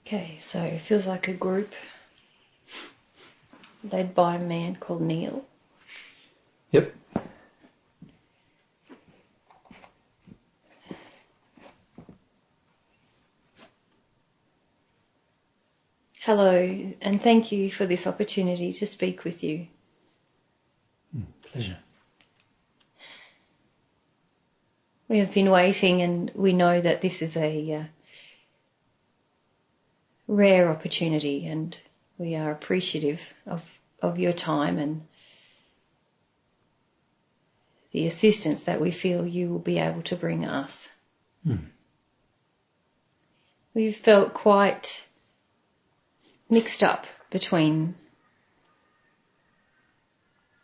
Okay, so it feels like a group led by a man called Neil. Yep. Hello, and thank you for this opportunity to speak with you. Pleasure. We have been waiting, and we know that this is a rare opportunity, and we are appreciative of your time and the assistance that we feel you will be able to bring us. We've felt quite mixed up between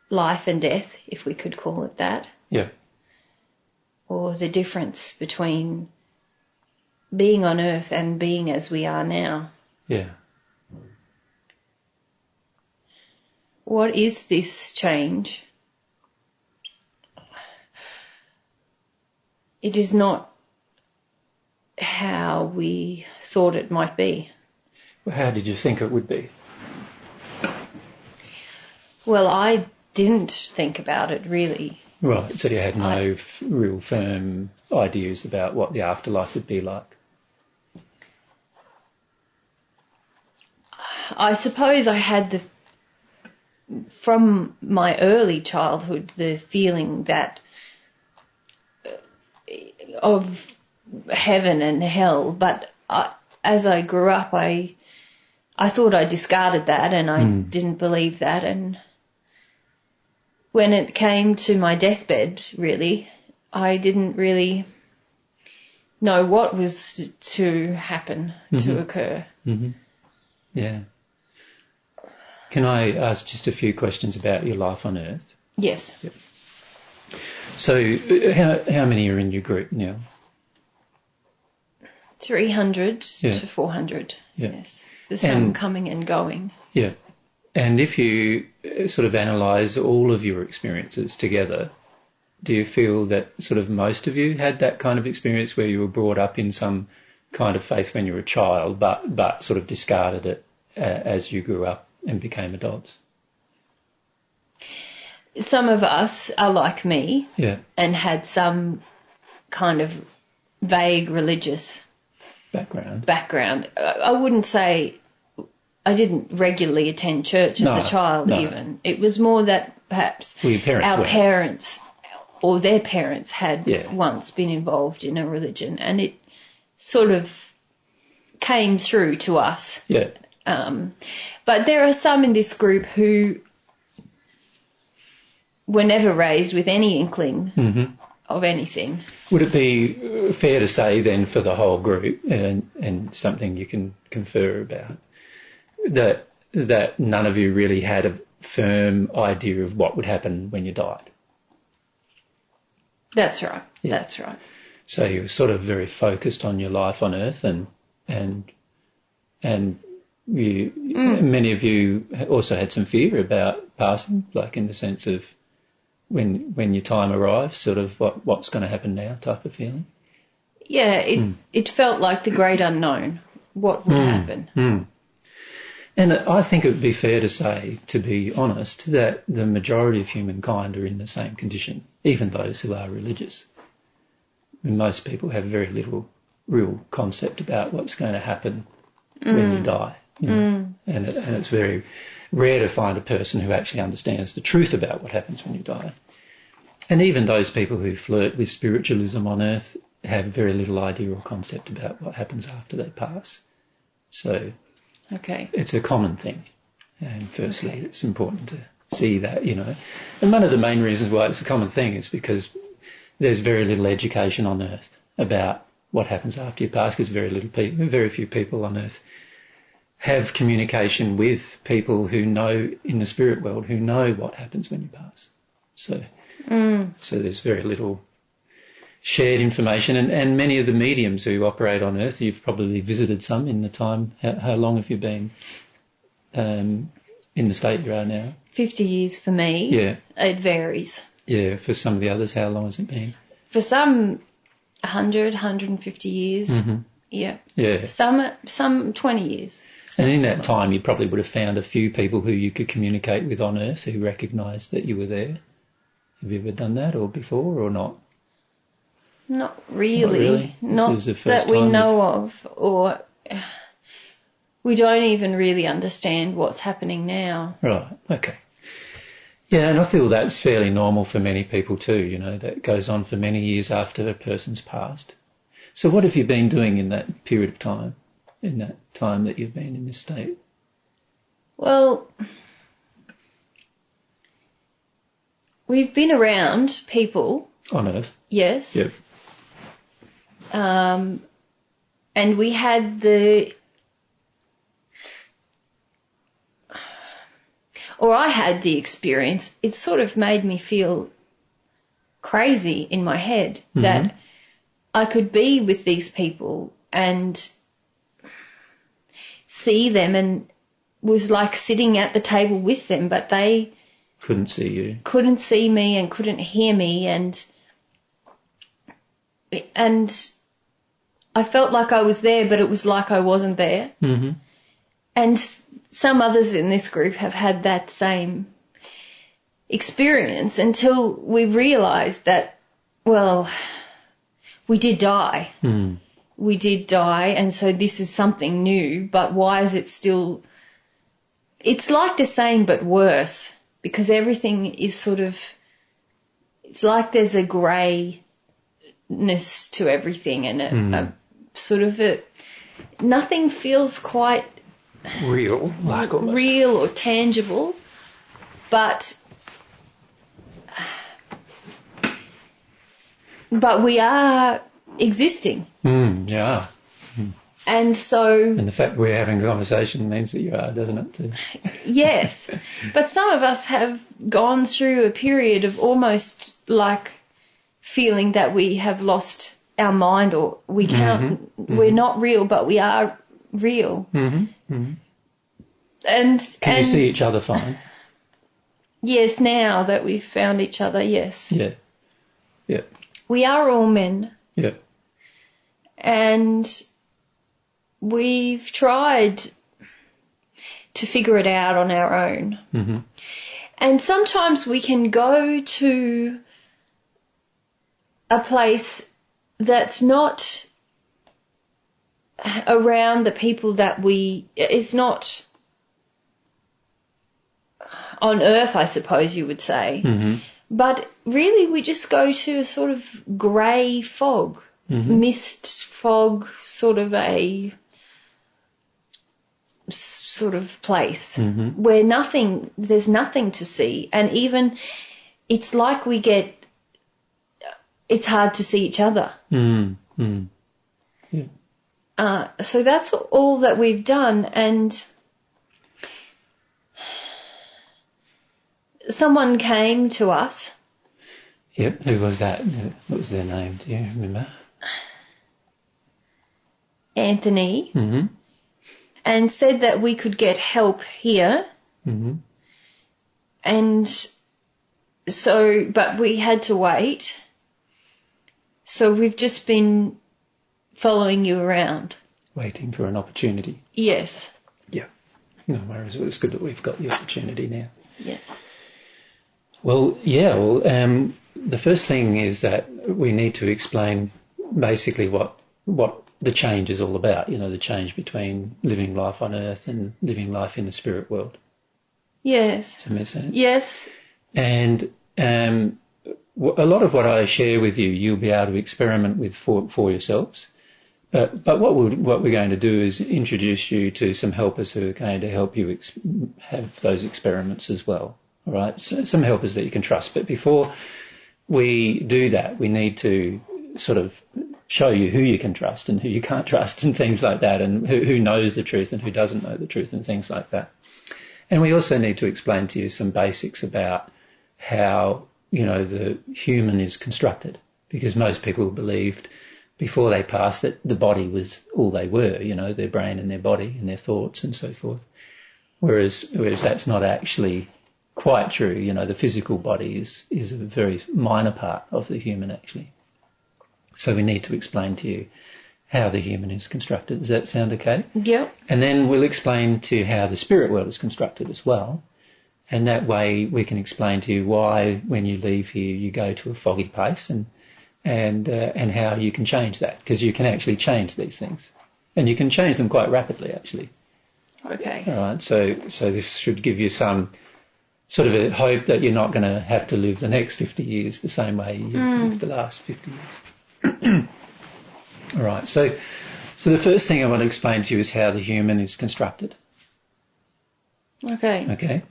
life and death, if we could call it that. Yeah. Or the difference between being on earth and being as we are now. Yeah. What is this change? It is not how we thought it might be. Well, how did you think it would be? Well, I didn't think about it really. Right, so you had no real firm ideas about what the afterlife would be like. I suppose I had from my early childhood, the feeling that of heaven and hell, but as I grew up, I thought I discarded that, and I didn't believe that. And when it came to my deathbed, really, I didn't really know what was to happen, to occur. Mm-hmm. Yeah. Can I ask just a few questions about your life on Earth? Yes. Yep. So how many are in your group now? 300 to 400, yes. There's some coming and going. Yeah. And if you sort of analyse all of your experiences together, do you feel that sort of most of you had that kind of experience where you were brought up in some kind of faith when you were a child, but sort of discarded it as you grew up and became adults? Some of us are like me and had some kind of vague religious background. I wouldn't say I didn't regularly attend church as a child even. It was more that perhaps our parents or their parents had once been involved in a religion, and it sort of came through to us. Yeah. But there are some in this group who were never raised with any inkling of anything. Would it be fair to say then for the whole group, and something you can confer about, that none of you really had a firm idea of what would happen when you died? That's right. Yeah. That's right. So you were sort of very focused on your life on Earth, and you, many of you also had some fear about passing, like in the sense of when your time arrives, sort of what's going to happen now type of feeling. Yeah, it felt like the great unknown. What would happen? And I think it would be fair to say, to be honest, that the majority of humankind are in the same condition, even those who are religious. And most people have very little real concept about what's going to happen when you die. You know? And it's very rare to find a person who actually understands the truth about what happens when you die. And even those people who flirt with spiritualism on Earth have very little idea or concept about what happens after they pass. So it's a common thing. And firstly, it's important to see that, you know. And one of the main reasons why it's a common thing is because there's very little education on Earth about what happens after you pass, because very few people on Earth have communication with people who know in the spirit world, who know what happens when you pass. So there's very little shared information, and many of the mediums who operate on Earth, you've probably visited some in the time. How long have you been in the state you are now? 50 years for me. Yeah. It varies. Yeah, for some of the others, how long has it been? For some, 100, 150 years. Yeah. Yeah. Some 20 years. And in that time, you probably would have found a few people who you could communicate with on Earth who recognised that you were there. Have you ever done that or before or not? Not really. Not that we know of, or we don't even really understand what's happening now. Right, okay. Yeah, and I feel that's fairly normal for many people too, you know, that goes on for many years after a person's passed. So what have you been doing in that period of time, in that time that you've been in this state? Well, we've been around people. On Earth? Yes. Yep. And we had I had the experience. It sort of made me feel crazy in my head that I could be with these people and see them, and was like sitting at the table with them, but they couldn't see you. Couldn't see me and couldn't hear me, and I felt like I was there, but it was like I wasn't there. Mm-hmm. And some others in this group have had that same experience until we realised that, well, we did die. Mm. We did die, and so this is something new, but why is it still... It's like the same but worse, because everything is sort of... It's like there's a greyness to everything, and a sort of a... Nothing feels quite... real or tangible, but we are existing. Yeah. And so... And the fact we're having a conversation means that you are, doesn't it, too? Yes. But some of us have gone through a period of almost like feeling that we have lost our mind, or we can't... We're not real, but we are real. And can you see each other fine? Yes, now that we've found each other, yes. Yeah. We are all men. Yeah. And we've tried to figure it out on our own. Mm-hmm. And sometimes we can go to a place that's not around the people that it's not on Earth, I suppose you would say. Mm-hmm. But really we just go to a sort of grey fog, mist fog, sort of a sort of place where there's nothing to see. And even it's like it's hard to see each other. Yeah. So that's all that we've done, and someone came to us. Yep, who was that? What was their name? Do you remember? Anthony. Mm-hmm. And said that we could get help here. Mm-hmm. And so, but we had to wait. So we've just been following you around. Waiting for an opportunity. Yes. Yeah. No worries. Well, it's good that we've got the opportunity now. Yes. Well, yeah. Well, the first thing is that we need to explain basically what the change is all about. You know, the change between living life on Earth and living life in the spirit world. Yes. Does that make sense? Yes. And a lot of what I share with you, you'll be able to experiment with for yourselves. But what we're going to do is introduce you to some helpers who are going to help you have those experiments as well. All right, so some helpers that you can trust. But before we do that, we need to sort of show you who you can trust and who you can't trust and things like that, and who knows the truth and who doesn't know the truth and things like that. And we also need to explain to you some basics about how, you know, the human is constructed, because most people believed before they passed that the body was all they were, you know, their brain and their body and their thoughts and so forth. Whereas that's not actually quite true. You know, the physical body is a very minor part of the human actually. So we need to explain to you how the human is constructed. Does that sound okay? Yep. And then we'll explain to you how the spirit world is constructed as well. And that way we can explain to you why when you leave here you go to a foggy place and how you can change that, because you can actually change these things. And you can change them quite rapidly, actually. Okay. All right. So this should give you some sort of a hope that you're not going to have to live the next 50 years the same way you've lived the last 50 years. All right. So the first thing I want to explain to you is how the human is constructed. Okay. Okay.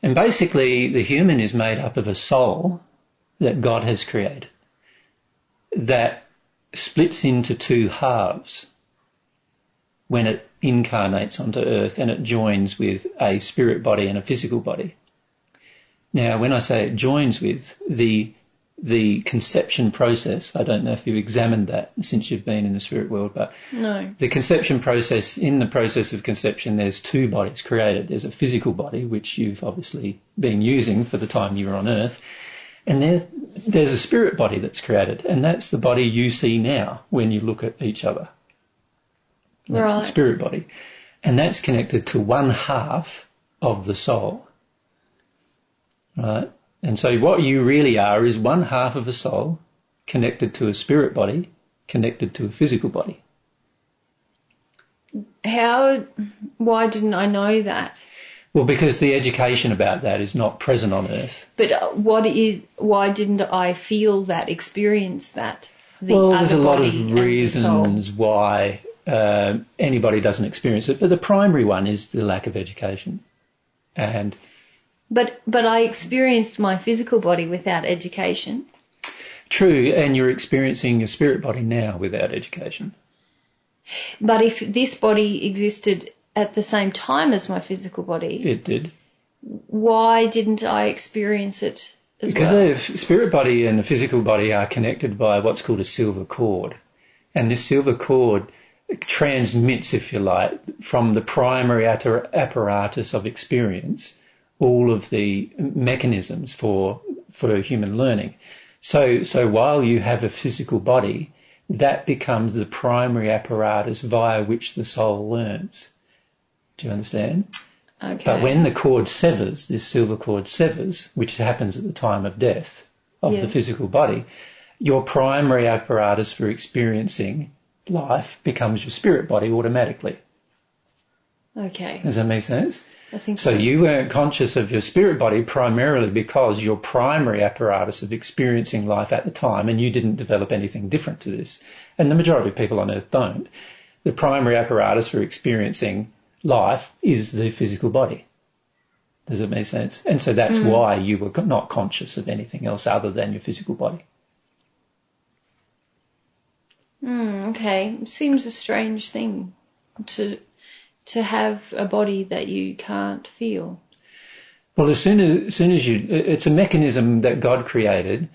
And basically the human is made up of a soul that God has created that splits into two halves when it incarnates onto earth and it joins with a spirit body and a physical body. Now, when I say it joins with, the conception process, I don't know if you've examined that since you've been in the spirit world, but no. The conception process, in the process of conception, there's two bodies created. There's a physical body, which you've obviously been using for the time you were on earth, and there's a spirit body that's created, and that's the body you see now when you look at each other. That's the spirit body. And that's connected to one half of the soul. Right? And so what you really are is one half of a soul connected to a spirit body, connected to a physical body. Why didn't I know that? Well, because the education about that is not present on earth. But why didn't I feel that, experience that? There's a lot of reasons why anybody doesn't experience it, but the primary one is the lack of education. But I experienced my physical body without education. True, and you're experiencing your spirit body now without education. But if this body existed at the same time as my physical body... It did. Why didn't I experience it as because well? Because the spirit body and the physical body are connected by what's called a silver cord. And this silver cord transmits, if you like, from the primary apparatus of experience all of the mechanisms for human learning. So while you have a physical body, that becomes the primary apparatus via which the soul learns. Do you understand? Okay. But when the cord severs, this silver cord severs, which happens at the time of death of the physical body, your primary apparatus for experiencing life becomes your spirit body automatically. Okay. Does that make sense? I think so. So you weren't conscious of your spirit body primarily because your primary apparatus of experiencing life at the time, and you didn't develop anything different to this, and the majority of people on earth don't, the primary apparatus for experiencing life is the physical body. Does it make sense? And so that's why you were not conscious of anything else other than your physical body. Okay. It seems a strange thing to have a body that you can't feel. Well, as soon as you, it's a mechanism that God created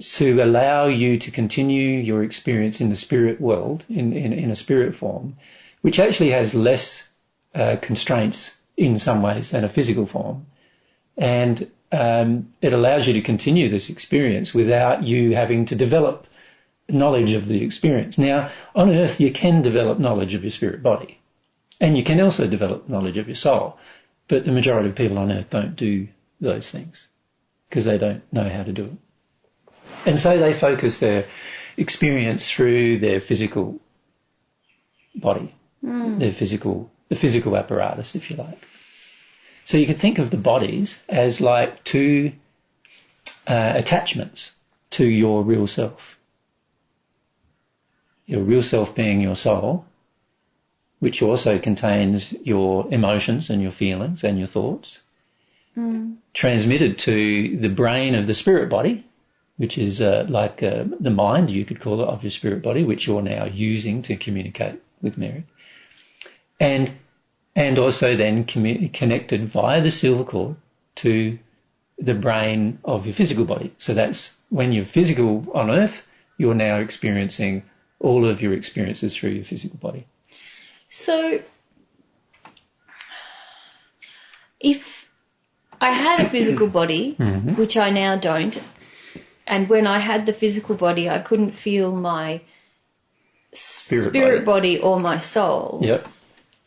to allow you to continue your experience in the spirit world, in a spirit form, which actually has less constraints in some ways than a physical form. And it allows you to continue this experience without you having to develop knowledge of the experience. Now, on earth, you can develop knowledge of your spirit body. And you can also develop knowledge of your soul. But the majority of people on earth don't do those things because they don't know how to do it. And so they focus their experience through their physical body, the physical apparatus, if you like. So you can think of the bodies as like two attachments to your real self. Your real self being your soul, which also contains your emotions and your feelings and your thoughts, transmitted to the brain of the spirit body, which is like the mind, you could call it, of your spirit body, which you're now using to communicate with Mary, and also then connected via the silver cord to the brain of your physical body. So that's when you're physical on earth, you're now experiencing all of your experiences through your physical body. So, if I had a physical body, which I now don't, and when I had the physical body, I couldn't feel my spirit body or my soul. Yep.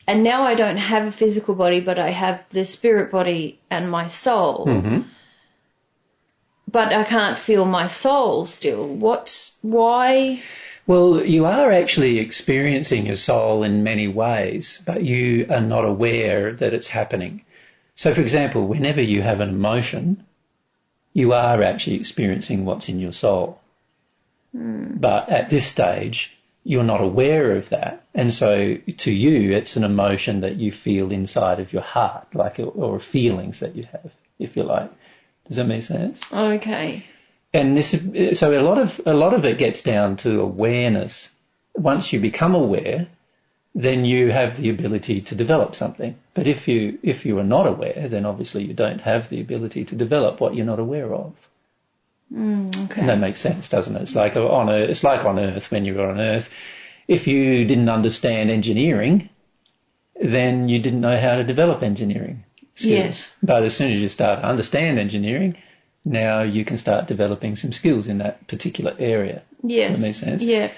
And now I don't have a physical body, but I have the spirit body and my soul. Mm-hmm. But I can't feel my soul still. Why? Well, you are actually experiencing your soul in many ways, but you are not aware that it's happening. So, for example, whenever you have an emotion, you are actually experiencing what's in your soul. But at this stage, you're not aware of that. And so to you, it's an emotion that you feel inside of your heart, or feelings that you have, if you like. Does that make sense? Okay. And so a lot of it gets down to awareness. Once you become aware, then you have the ability to develop something. But if you are not aware, then obviously you don't have the ability to develop what you're not aware of. Okay. And that makes sense, doesn't it? It's like on Earth, when you're on Earth. If you didn't understand engineering, then you didn't know how to develop engineering skills. Yes. But as soon as you start to understand engineering, now you can start developing some skills in that particular area. Yes. Does that make sense? Yeah.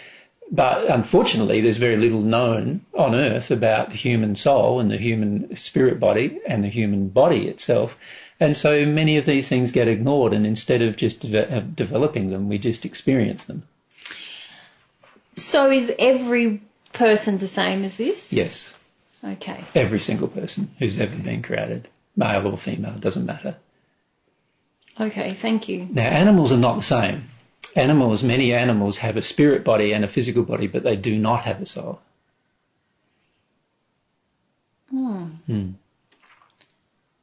But unfortunately, there's very little known on Earth about the human soul and the human spirit body and the human body itself. And so many of these things get ignored, and instead of just developing them, we just experience them. So is every person the same as this? Yes. Okay. Every single person who's ever been created, male or female, doesn't matter. Okay, thank you. Now, animals are not the same. Many animals have a spirit body and a physical body, but they do not have a soul.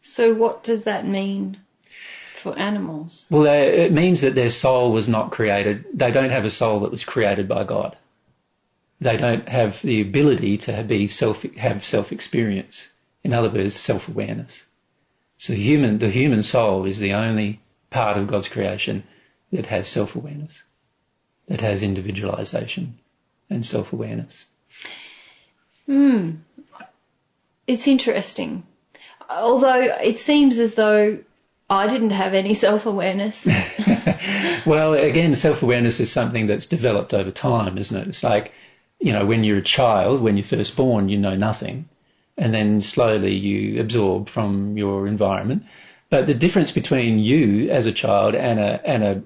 So what does that mean for animals? Well, it means that their soul was not created. They don't have a soul that was created by God. They don't have the ability to have self-experience. In other words, self-awareness. So the human soul is the only part of God's creation that has self-awareness, that has individualization and self-awareness. It's interesting. Although it seems as though I didn't have any self-awareness. Well, again, self-awareness is something that's developed over time, isn't it? It's like, when you're a child, when you're first born, you know nothing. And then slowly you absorb from your environment. But the difference between you as a child and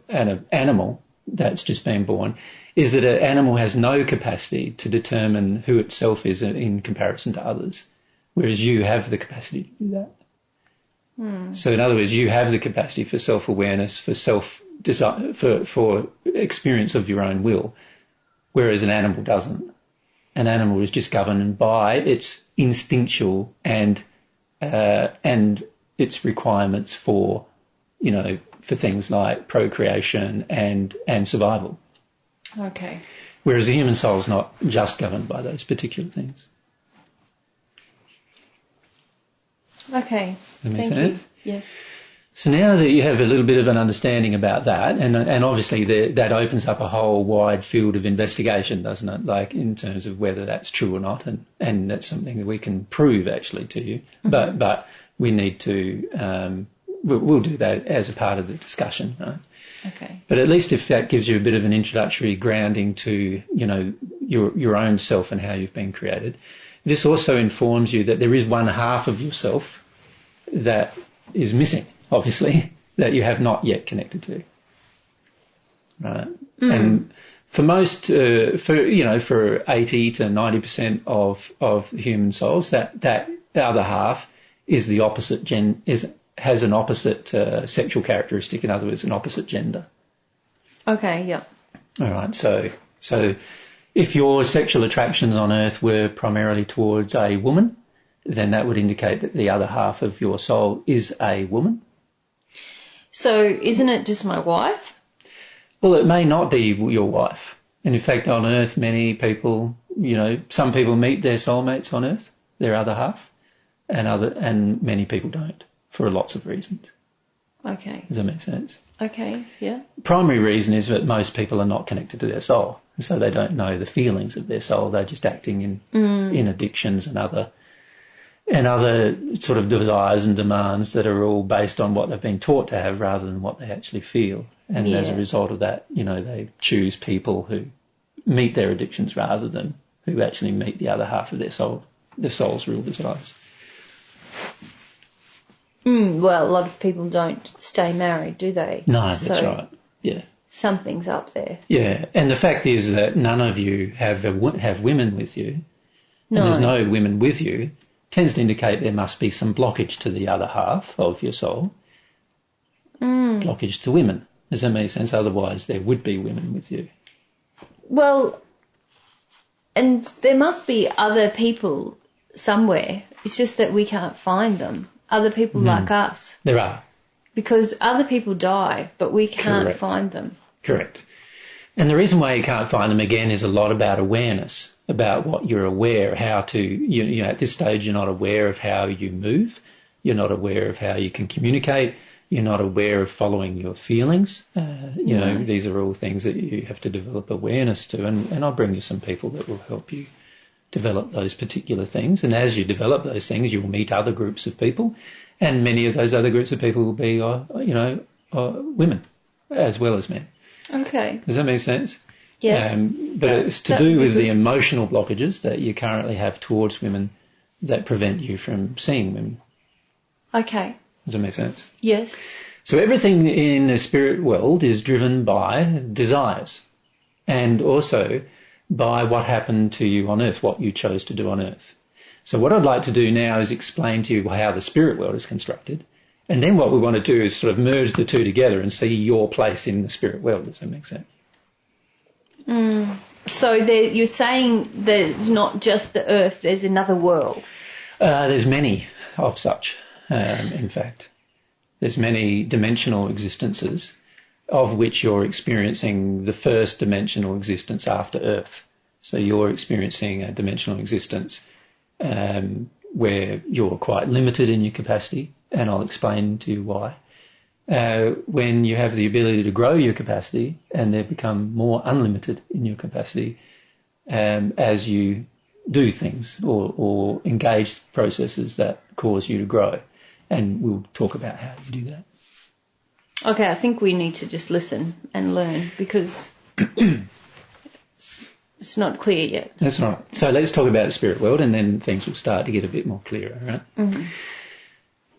an animal that's just been born is that an animal has no capacity to determine who itself is in comparison to others, whereas you have the capacity to do that. So in other words, you have the capacity for self-awareness, for self-desire, for experience of your own will, whereas an animal doesn't. An animal is just governed by its instinctual and its requirements for things like procreation and survival. Okay. Whereas the human soul is not just governed by those particular things. Okay. Thank you. Yes. So now that you have a little bit of an understanding about that, and obviously that opens up a whole wide field of investigation, doesn't it? Like in terms of whether that's true or not, and that's something that we can prove actually to you. Mm-hmm. But we need to we'll do that as a part of the discussion, right? Okay. But at least if that gives you a bit of an introductory grounding to your own self and how you've been created, this also informs you that there is one half of yourself that is missing, obviously, that you have not yet connected to, right? And for most, for 80 to 90% of human souls, that other half is the opposite has an opposite sexual characteristic. In other words, an opposite gender. Okay. Yeah. All right. So if your sexual attractions on Earth were primarily towards a woman, then that would indicate that the other half of your soul is a woman. So isn't it just my wife? Well, it may not be your wife. And in fact, on Earth, many people, some people meet their soulmates on Earth, their other half, and many people don't, for lots of reasons. Okay. Does that make sense? Okay, yeah. Primary reason is that most people are not connected to their soul, and so they don't know the feelings of their soul. They're just acting in addictions and other sort of desires and demands that are all based on what they've been taught to have rather than what they actually feel. And as a result of that, they choose people who meet their addictions rather than who actually meet the other half of their soul's real desires. Well, a lot of people don't stay married, do they? No, that's right. Yeah. Something's up there. Yeah, and the fact is that none of you have women with you, and there's no women with you, tends to indicate there must be some blockage to the other half of your soul, blockage to women. Does that make sense? Otherwise, there would be women with you. Well, and there must be other people somewhere. It's just that we can't find them. Other people like us. There are. Because other people die, but we can't find them. Correct. And the reason why you can't find them, again, is a lot about awareness, about what you're aware, how to, you know, at this stage you're not aware of how you move, you're not aware of how you can communicate, you're not aware of following your feelings. You know, these are all things that you have to develop awareness to, and I'll bring you some people that will help you develop those particular things. And as you develop those things, you'll meet other groups of people, and many of those other groups of people will be, women as well as men. Okay. Does that make sense? Yes. But it's to do with the emotional blockages that you currently have towards women that prevent you from seeing women. Okay. Does that make sense? Yes. So everything in the spirit world is driven by desires, and also by what happened to you on Earth, what you chose to do on Earth. So what I'd like to do now is explain to you how the spirit world is constructed, and then what we want to do is sort of merge the two together and see your place in the spirit world. Does that make sense? So you're saying there's not just the Earth, there's another world? There's many of such, in fact. There's many dimensional existences, of which you're experiencing the first dimensional existence after Earth. So you're experiencing a dimensional existence where you're quite limited in your capacity, and I'll explain to you why. When you have the ability to grow your capacity and then become more unlimited in your capacity as you do things or engage processes that cause you to grow. And we'll talk about how you do that. Okay, I think we need to just listen and learn because it's not clear yet. That's right. So let's talk about the spirit world, and then things will start to get a bit more clearer, right? Mm-hmm.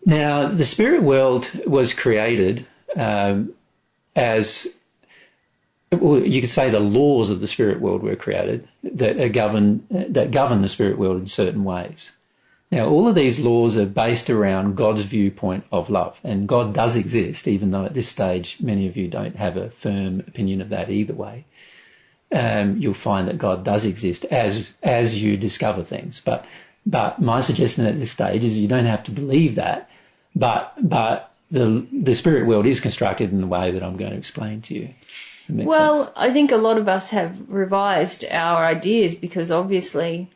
Now, the spirit world was created as, well, you could say the laws of the spirit world were created that govern the spirit world in certain ways. Now, all of these laws are based around God's viewpoint of love, and God does exist, even though at this stage many of you don't have a firm opinion of that either way. You'll find that God does exist as you discover things. But my suggestion at this stage is you don't have to believe that, but the spirit world is constructed in the way that I'm going to explain to you. Well, I think a lot of us have revised our ideas because obviously...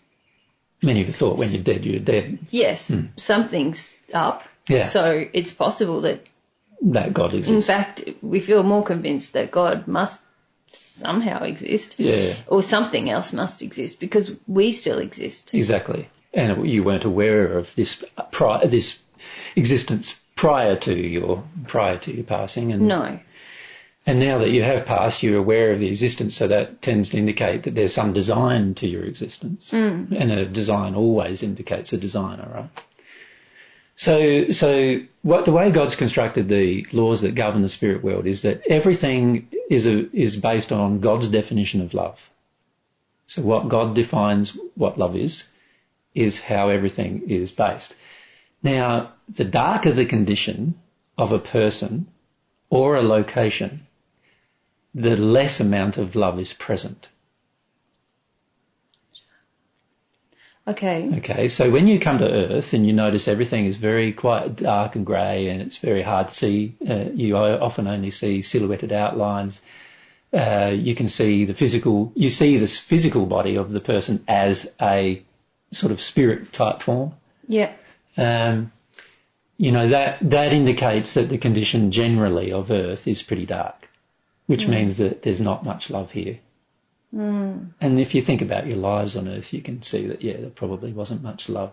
Many of you thought when you're dead, you're dead. Yes, something's up. Yeah. So it's possible that God exists. In fact, we feel more convinced that God must somehow exist. Yeah. Or something else must exist because we still exist. Exactly. And you weren't aware of this existence prior to your passing. And no. And now that you have passed, you're aware of the existence, so that tends to indicate that there's some design to your existence. And a design always indicates a designer, right? So the way God's constructed the laws that govern the spirit world is that everything is based on God's definition of love. So what God defines what love is how everything is based. Now, the darker the condition of a person or a location, the less amount of love is present. Okay, so when you come to Earth and you notice everything is very quite dark and grey and it's very hard to see, you often only see silhouetted outlines. You can see this physical body of the person as a sort of spirit type form. Yeah. That indicates that the condition generally of Earth is pretty dark, which means that there's not much love here. And if you think about your lives on Earth, you can see that, there probably wasn't much love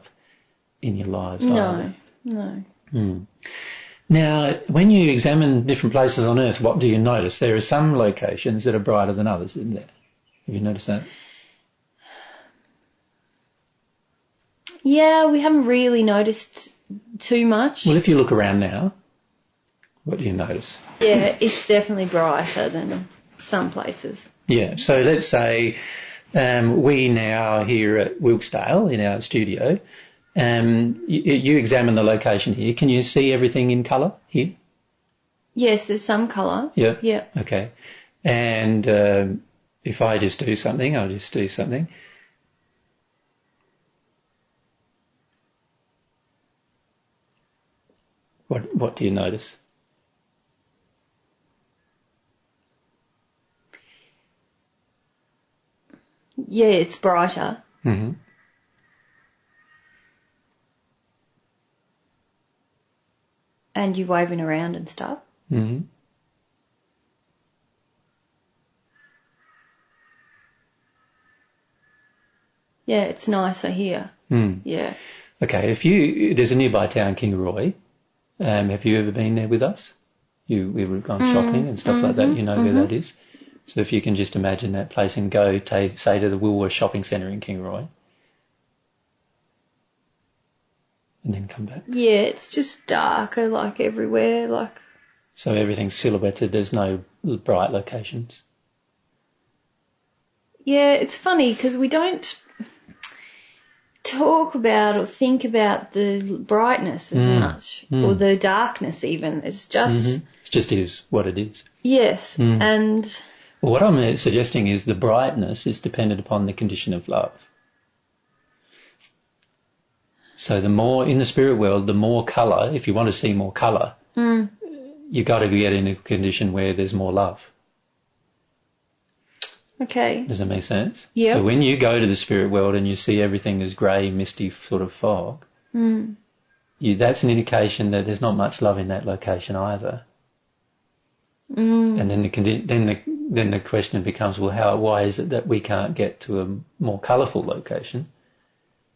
in your lives either. No. Now, when you examine different places on Earth, what do you notice? There are some locations that are brighter than others, isn't there? Have you noticed that? Yeah, we haven't really noticed too much. Well, if you look around now, what do you notice? Yeah, it's definitely brighter than some places. Yeah, so let's say we now here at Wilkesdale in our studio, you examine the location here. Can you see everything in colour here? Yes, there's some colour. Yeah? Yeah. Okay. And if I just do something, I'll just do something. What do you notice? Yeah, it's brighter. Mm-hmm. And you waving around and stuff. Mm-hmm. Yeah, it's nicer here. Mm. Yeah. Okay, there's a nearby town, Kingaroy. Have you ever been there with us? We would have gone shopping and stuff like that. You know where that is. So if you can just imagine that place and go, say to the Woolworths shopping centre in Kingaroy. And then come back. Yeah, it's just darker, like everywhere, like. So everything's silhouetted. There's no bright locations. Yeah, it's funny because we don't talk about or think about the brightness as much, or the darkness even. It's just... It just is what it is. Yes, and... Well, what I'm suggesting is the brightness is dependent upon the condition of love. So the more, in the spirit world, the more colour, if you want to see more colour, you've got to get in a condition where there's more love. Okay. Does that make sense? Yeah. So when you go to the spirit world and you see everything as grey, misty sort of fog, that's an indication that there's not much love in that location either. And then the question becomes, well, why is it that we can't get to a more colourful location?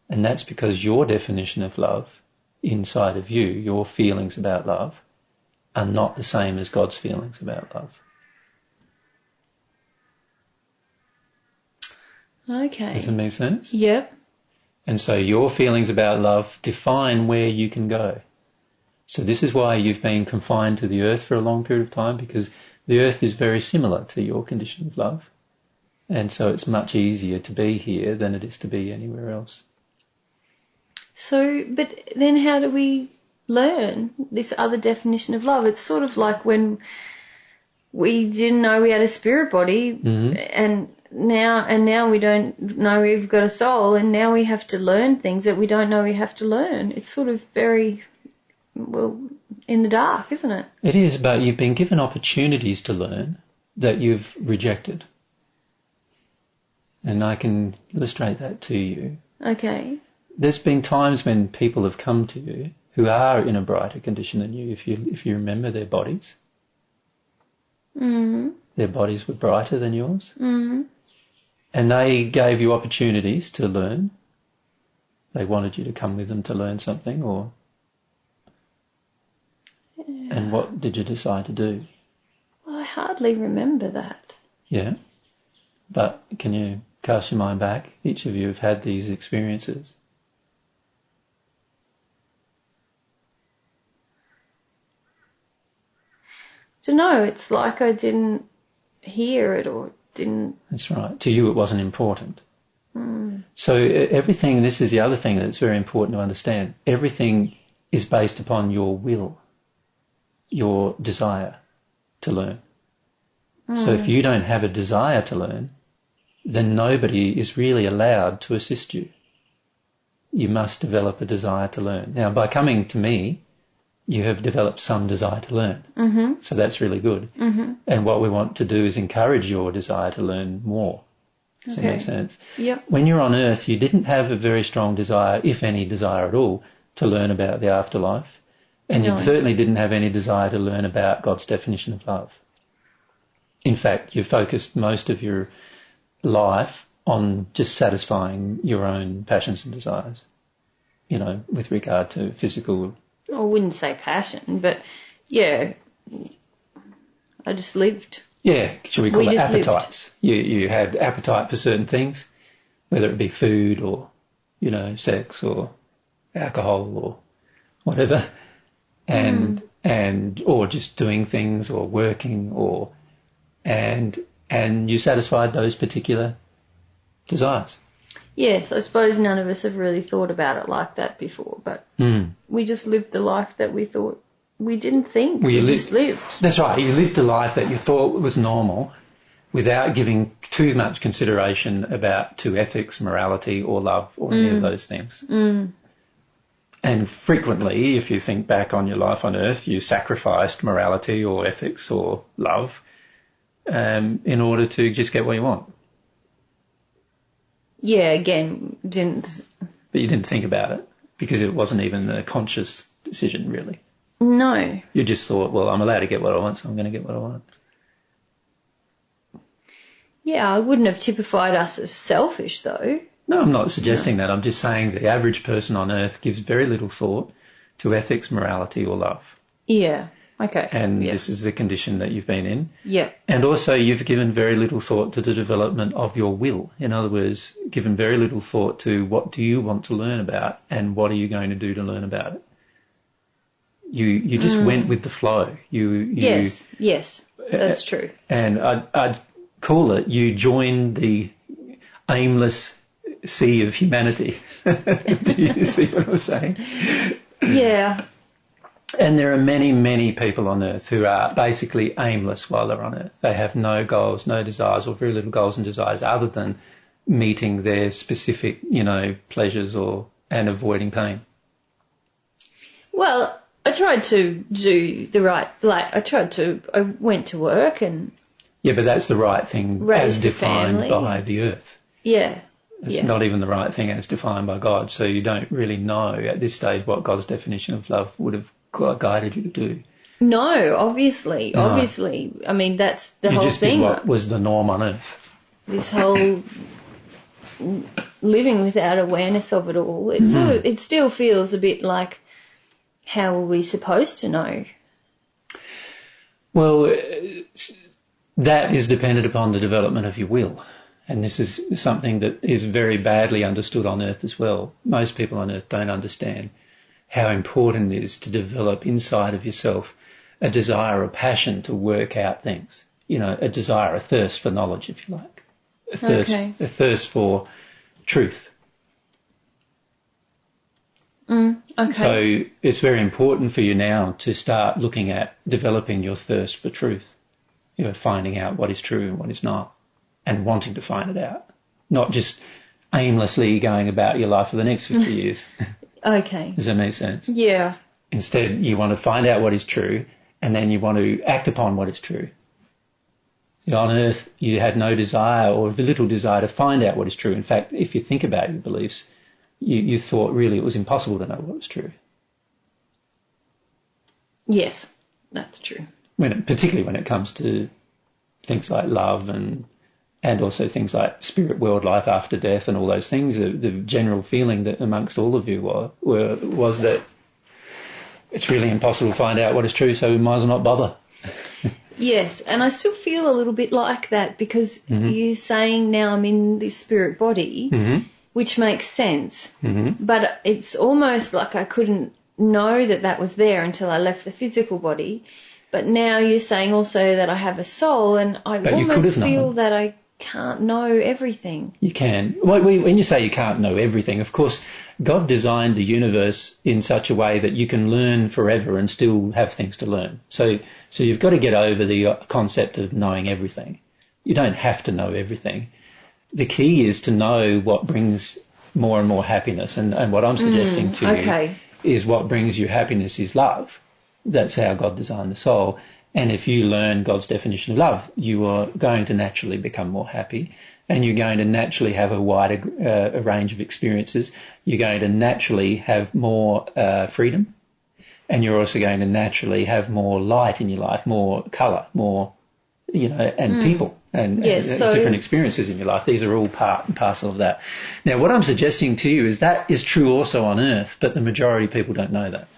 And that's because your definition of love inside of you, your feelings about love, are not the same as God's feelings about love. Okay. Does it make sense? Yep. And so your feelings about love define where you can go. So this is why you've been confined to the earth for a long period of time, because the earth is very similar to your condition of love. And so it's much easier to be here than it is to be anywhere else. So, but then how do we learn this other definition of love? It's sort of like when we didn't know we had a spirit body, and now we don't know we've got a soul, and now we have to learn things that we don't know we have to learn. It's sort of very, well, in the dark, isn't it? It is, but you've been given opportunities to learn that you've rejected. And I can illustrate that to you. Okay. There's been times when people have come to you who are in a brighter condition than you, if you remember their bodies. Their bodies were brighter than yours. And they gave you opportunities to learn. They wanted you to come with them to learn something, or... Yeah. And what did you decide to do? Well, I hardly remember that. Yeah. But can you cast your mind back? Each of you have had these experiences. I don't know, it's like I didn't hear it or didn't... That's right. To you it wasn't important. So everything, this is the other thing that's very important to understand, everything is based upon your will, your desire to learn. So if you don't have a desire to learn, then nobody is really allowed to assist you. You must develop a desire to learn. Now, by coming to me, you have developed some desire to learn. So that's really good. And what we want to do is encourage your desire to learn more. Does that make sense? Yep. When you're on earth, you didn't have a very strong desire, if any desire at all, to learn about the afterlife. And you certainly didn't have any desire to learn about God's definition of love. In fact, you focused most of your life on just satisfying your own passions and desires, you know, with regard to physical... I wouldn't say passion, but yeah, I just lived. Yeah, should we call it appetites? You had appetite for certain things, whether it be food or, you know, sex or alcohol or whatever, and or just doing things or working and you satisfied those particular desires. Yes, I suppose none of us have really thought about it like that before, but we just lived the life that we thought. We didn't think, we just lived. That's right, you lived a life that you thought was normal without giving too much consideration to ethics, morality or love or any of those things. And frequently, if you think back on your life on Earth, you sacrificed morality or ethics or love in order to just get what you want. Yeah, again, didn't... But you didn't think about it because it wasn't even a conscious decision, really. No. You just thought, well, I'm allowed to get what I want, so I'm going to get what I want. Yeah, I wouldn't have typified us as selfish, though. No, I'm not suggesting that. I'm just saying the average person on Earth gives very little thought to ethics, morality or love. Yeah, okay. And this is the condition that you've been in. Yeah. And also you've given very little thought to the development of your will. In other words, given very little thought to what do you want to learn about and what are you going to do to learn about it. You just went with the flow. Yes, that's true. And I'd call it you joined the aimless sea of humanity. Do you see what I'm saying? Yeah. And there are many, many people on Earth who are basically aimless while they're on Earth. They have no goals, no desires, or very little goals and desires other than meeting their specific, you know, pleasures and avoiding pain. Well, I tried to do the right, I went to work and... Yeah, but that's the right thing as defined by the Earth. Yeah. It's not even the right thing as defined by God, so you don't really know at this stage what God's definition of love would have guided you to do. No, obviously. I mean, that's the whole thing. You just did what was the norm on Earth. This whole living without awareness of it all, it still feels a bit like, how are we supposed to know? Well, that is dependent upon the development of your will. And this is something that is very badly understood on Earth as well. Most people on Earth don't understand how important it is to develop inside of yourself a desire, a passion to work out things. You know, a desire, a thirst for knowledge, if you like. A thirst for truth. Okay. So it's very important for you now to start looking at developing your thirst for truth. You know, finding out what is true and what is not. And wanting to find it out, not just aimlessly going about your life for the next 50 years. Okay. Does that make sense? Yeah. Instead, you want to find out what is true, and then you want to act upon what is true. So on Earth, you had no desire or little desire to find out what is true. In fact, if you think about your beliefs, you thought really it was impossible to know what was true. Yes, that's true. Particularly when it comes to things like love and also things like spirit world, life after death and all those things, the general feeling that amongst all of you was that it's really impossible to find out what is true, so we might as well not bother. Yes, and I still feel a little bit like that because you're saying now I'm in this spirit body, which makes sense, but it's almost like I couldn't know that was there until I left the physical body. But now you're saying also that I have a soul, and I almost feel that I can't know everything. You can. When you say you can't know everything, of course, God designed the universe in such a way that you can learn forever and still have things to learn. So you've got to get over the concept of knowing everything. You don't have to know everything. The key is to know what brings more and more happiness. And what I'm suggesting to you is what brings you happiness is love. That's how God designed the soul. And if you learn God's definition of love, you are going to naturally become more happy, and you're going to naturally have a wider range of experiences. You're going to naturally have more freedom, and you're also going to naturally have more light in your life, more colour, more, and people and different experiences in your life. These are all part and parcel of that. Now, what I'm suggesting to you is that is true also on Earth, but the majority of people don't know that.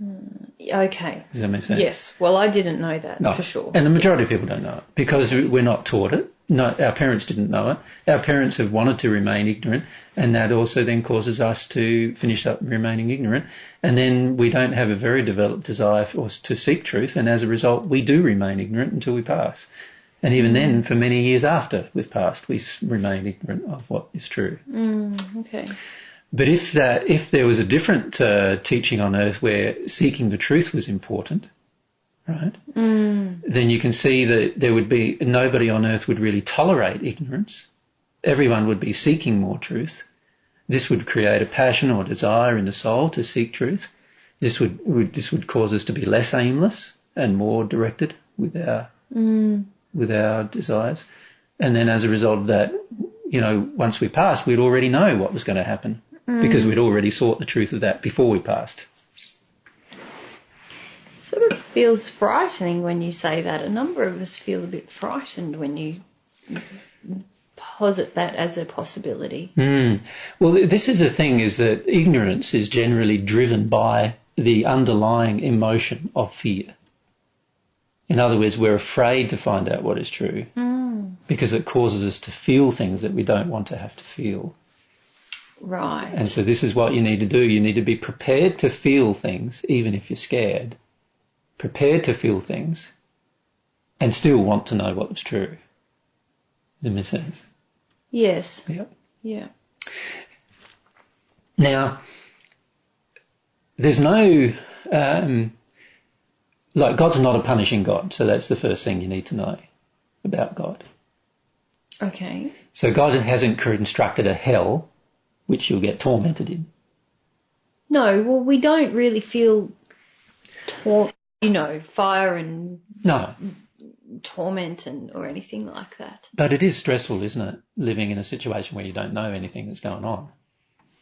Okay. Does that make sense? Yes. Well, I didn't know that for sure. And the majority of people don't know it because we're not taught it. No, our parents didn't know it. Our parents have wanted to remain ignorant, and that also then causes us to finish up remaining ignorant. And then we don't have a very developed desire to seek truth, and as a result, we do remain ignorant until we pass. And even then, for many years after we've passed, we remain ignorant of what is true. Okay. But if there was a different teaching on earth where seeking the truth was important, right, then you can see that there would be nobody on earth would really tolerate ignorance. Everyone would be seeking more truth. This would create a passion or desire in the soul to seek truth. This would cause us to be less aimless and more directed with our desires. And then as a result of that, once we passed, we'd already know what was going to happen because we'd already sought the truth of that before we passed. Sort of feels frightening when you say that. A number of us feel a bit frightened when you posit that as a possibility. Well, this is the thing, is that ignorance is generally driven by the underlying emotion of fear. In other words, we're afraid to find out what is true because it causes us to feel things that we don't want to have to feel. Right. And so this is what you need to do. You need to be prepared to feel things, even if you're scared. Prepared to feel things and still want to know what's true. Does that make sense? Yes. Yep. Yeah. Now, there's no, God's not a punishing God, so that's the first thing you need to know about God. Okay. So God hasn't constructed a hell which you'll get tormented in. No, well, we don't really feel fire and torment or anything like that. But it is stressful, isn't it, living in a situation where you don't know anything that's going on?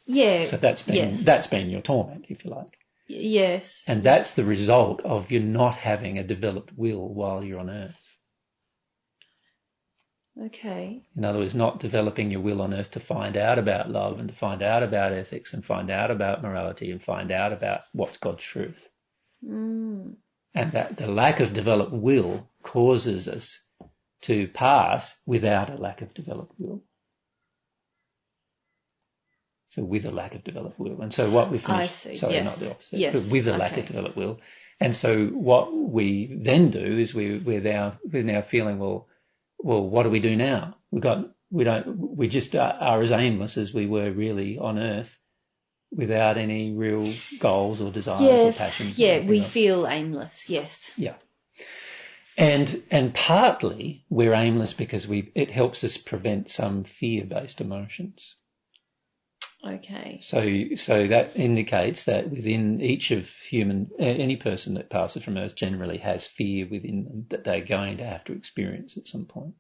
Yeah. So that's been your torment, if you like. Yes. And that's the result of you not having a developed will while you're on earth. Okay. In other words, not developing your will on earth to find out about love and to find out about ethics and find out about morality and find out about what's God's truth. And that the lack of developed will causes us to pass without a lack of developed will. So with a lack of developed will. And so what we finish... I see. Sorry, yes. not the opposite. Yes. But with a lack of developed will. And so what we then do is we're now feeling, well, what do we do now? We just are as aimless as we were really on earth without any real goals or desires or passions. Yeah, we feel aimless, yes. Yeah. And partly we're aimless because it helps us prevent some fear-based emotions. Okay. So that indicates that within each of any person that passes from earth generally has fear within them that they're going to have to experience at some point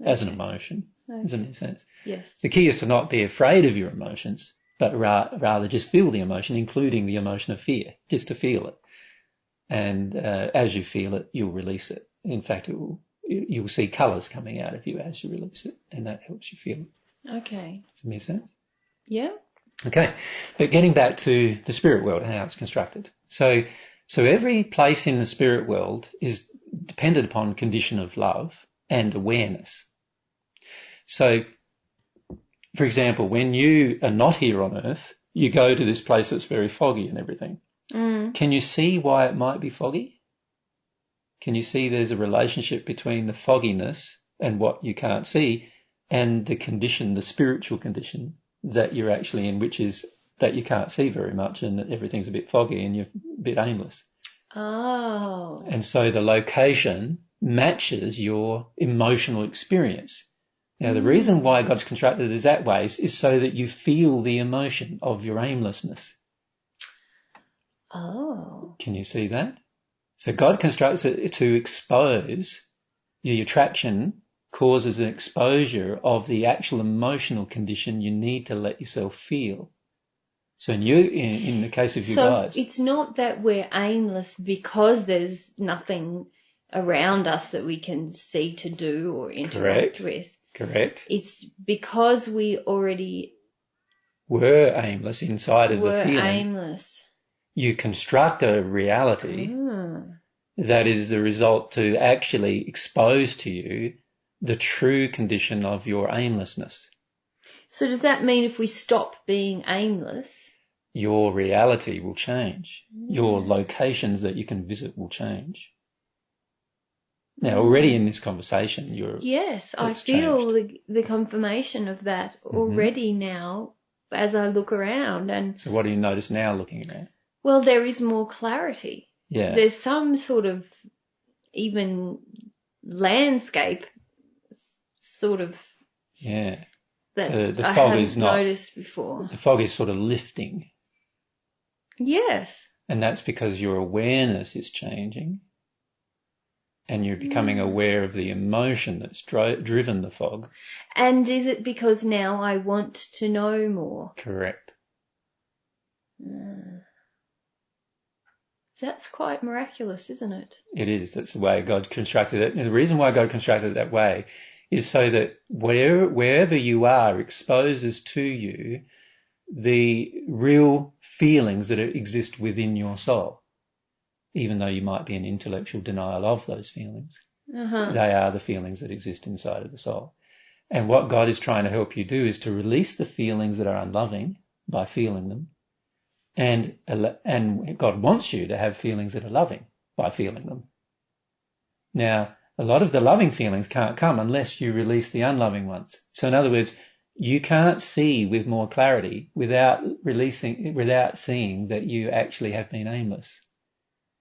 as an emotion. Okay. Does that make sense? Yes. The key is to not be afraid of your emotions, but rather just feel the emotion, including the emotion of fear, just to feel it. And as you feel it, you'll release it. In fact, you'll see colours coming out of you as you release it, and that helps you feel it. Okay. Does it make sense? Yeah. Okay, but getting back to the spirit world and how it's constructed. So every place in the spirit world is dependent upon condition of love and awareness. So, for example, when you are not here on earth, you go to this place that's very foggy and everything. Can you see why it might be foggy? Can you see there's a relationship between the fogginess and what you can't see and the condition, the spiritual condition that you're actually in, which is that you can't see very much and that everything's a bit foggy and you're a bit aimless. Oh. And so the location matches your emotional experience. Now, the reason why God's constructed it that way is so that you feel the emotion of your aimlessness. Oh. Can you see that? So God constructs it to expose the attraction, causes an exposure of the actual emotional condition you need to let yourself feel. So in the case of you guys... So it's not that we're aimless because there's nothing around us that we can see to do or interact with. Correct. It's because we already... were aimless inside of the feeling. Were aimless. You construct a reality that is the result to actually expose to you the true condition of your aimlessness. So does that mean if we stop being aimless, your reality will change? Your locations that you can visit will change. Now, already in this conversation, yes, I feel the confirmation of that already now as I look around. And so what do you notice now looking around? Well, there is more clarity. Yeah. There's some sort of even landscape sort of that so the I fog hadn't is not noticed before. The fog is sort of lifting. Yes. And that's because your awareness is changing. And you're becoming aware of the emotion that's driven the fog. And is it because now I want to know more? Correct. That's quite miraculous, isn't it? It is. That's the way God constructed it. And the reason why God constructed it that way is so that wherever you are exposes to you the real feelings that exist within your soul. Even though you might be in intellectual denial of those feelings, they are the feelings that exist inside of the soul. And what God is trying to help you do is to release the feelings that are unloving by feeling them. And God wants you to have feelings that are loving by feeling them. Now, a lot of the loving feelings can't come unless you release the unloving ones. So in other words, you can't see with more clarity without seeing that you actually have been aimless.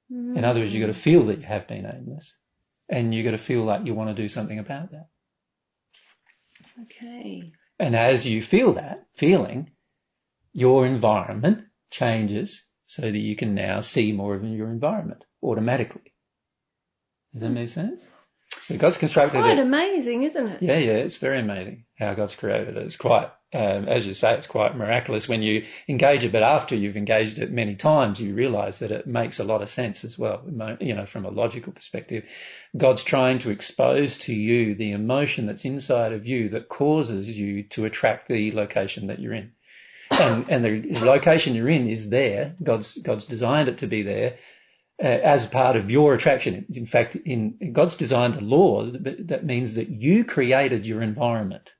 In other words, you've got to feel that you have been aimless, and you've got to feel like you want to do something about that. Okay. And as you feel that feeling, your environment changes so that you can now see more of your environment automatically. Does that make sense? So God's constructed quite amazing, isn't it? Yeah, it's very amazing how God's created it. It's quite, as you say, it's quite miraculous when you engage it, but after you've engaged it many times, you realise that it makes a lot of sense as well, from a logical perspective. God's trying to expose to you the emotion that's inside of you that causes you to attract the location that you're in. And the location you're in is there. God's designed it to be there. As part of your attraction. In fact, God's designed a law that means that you created your environment.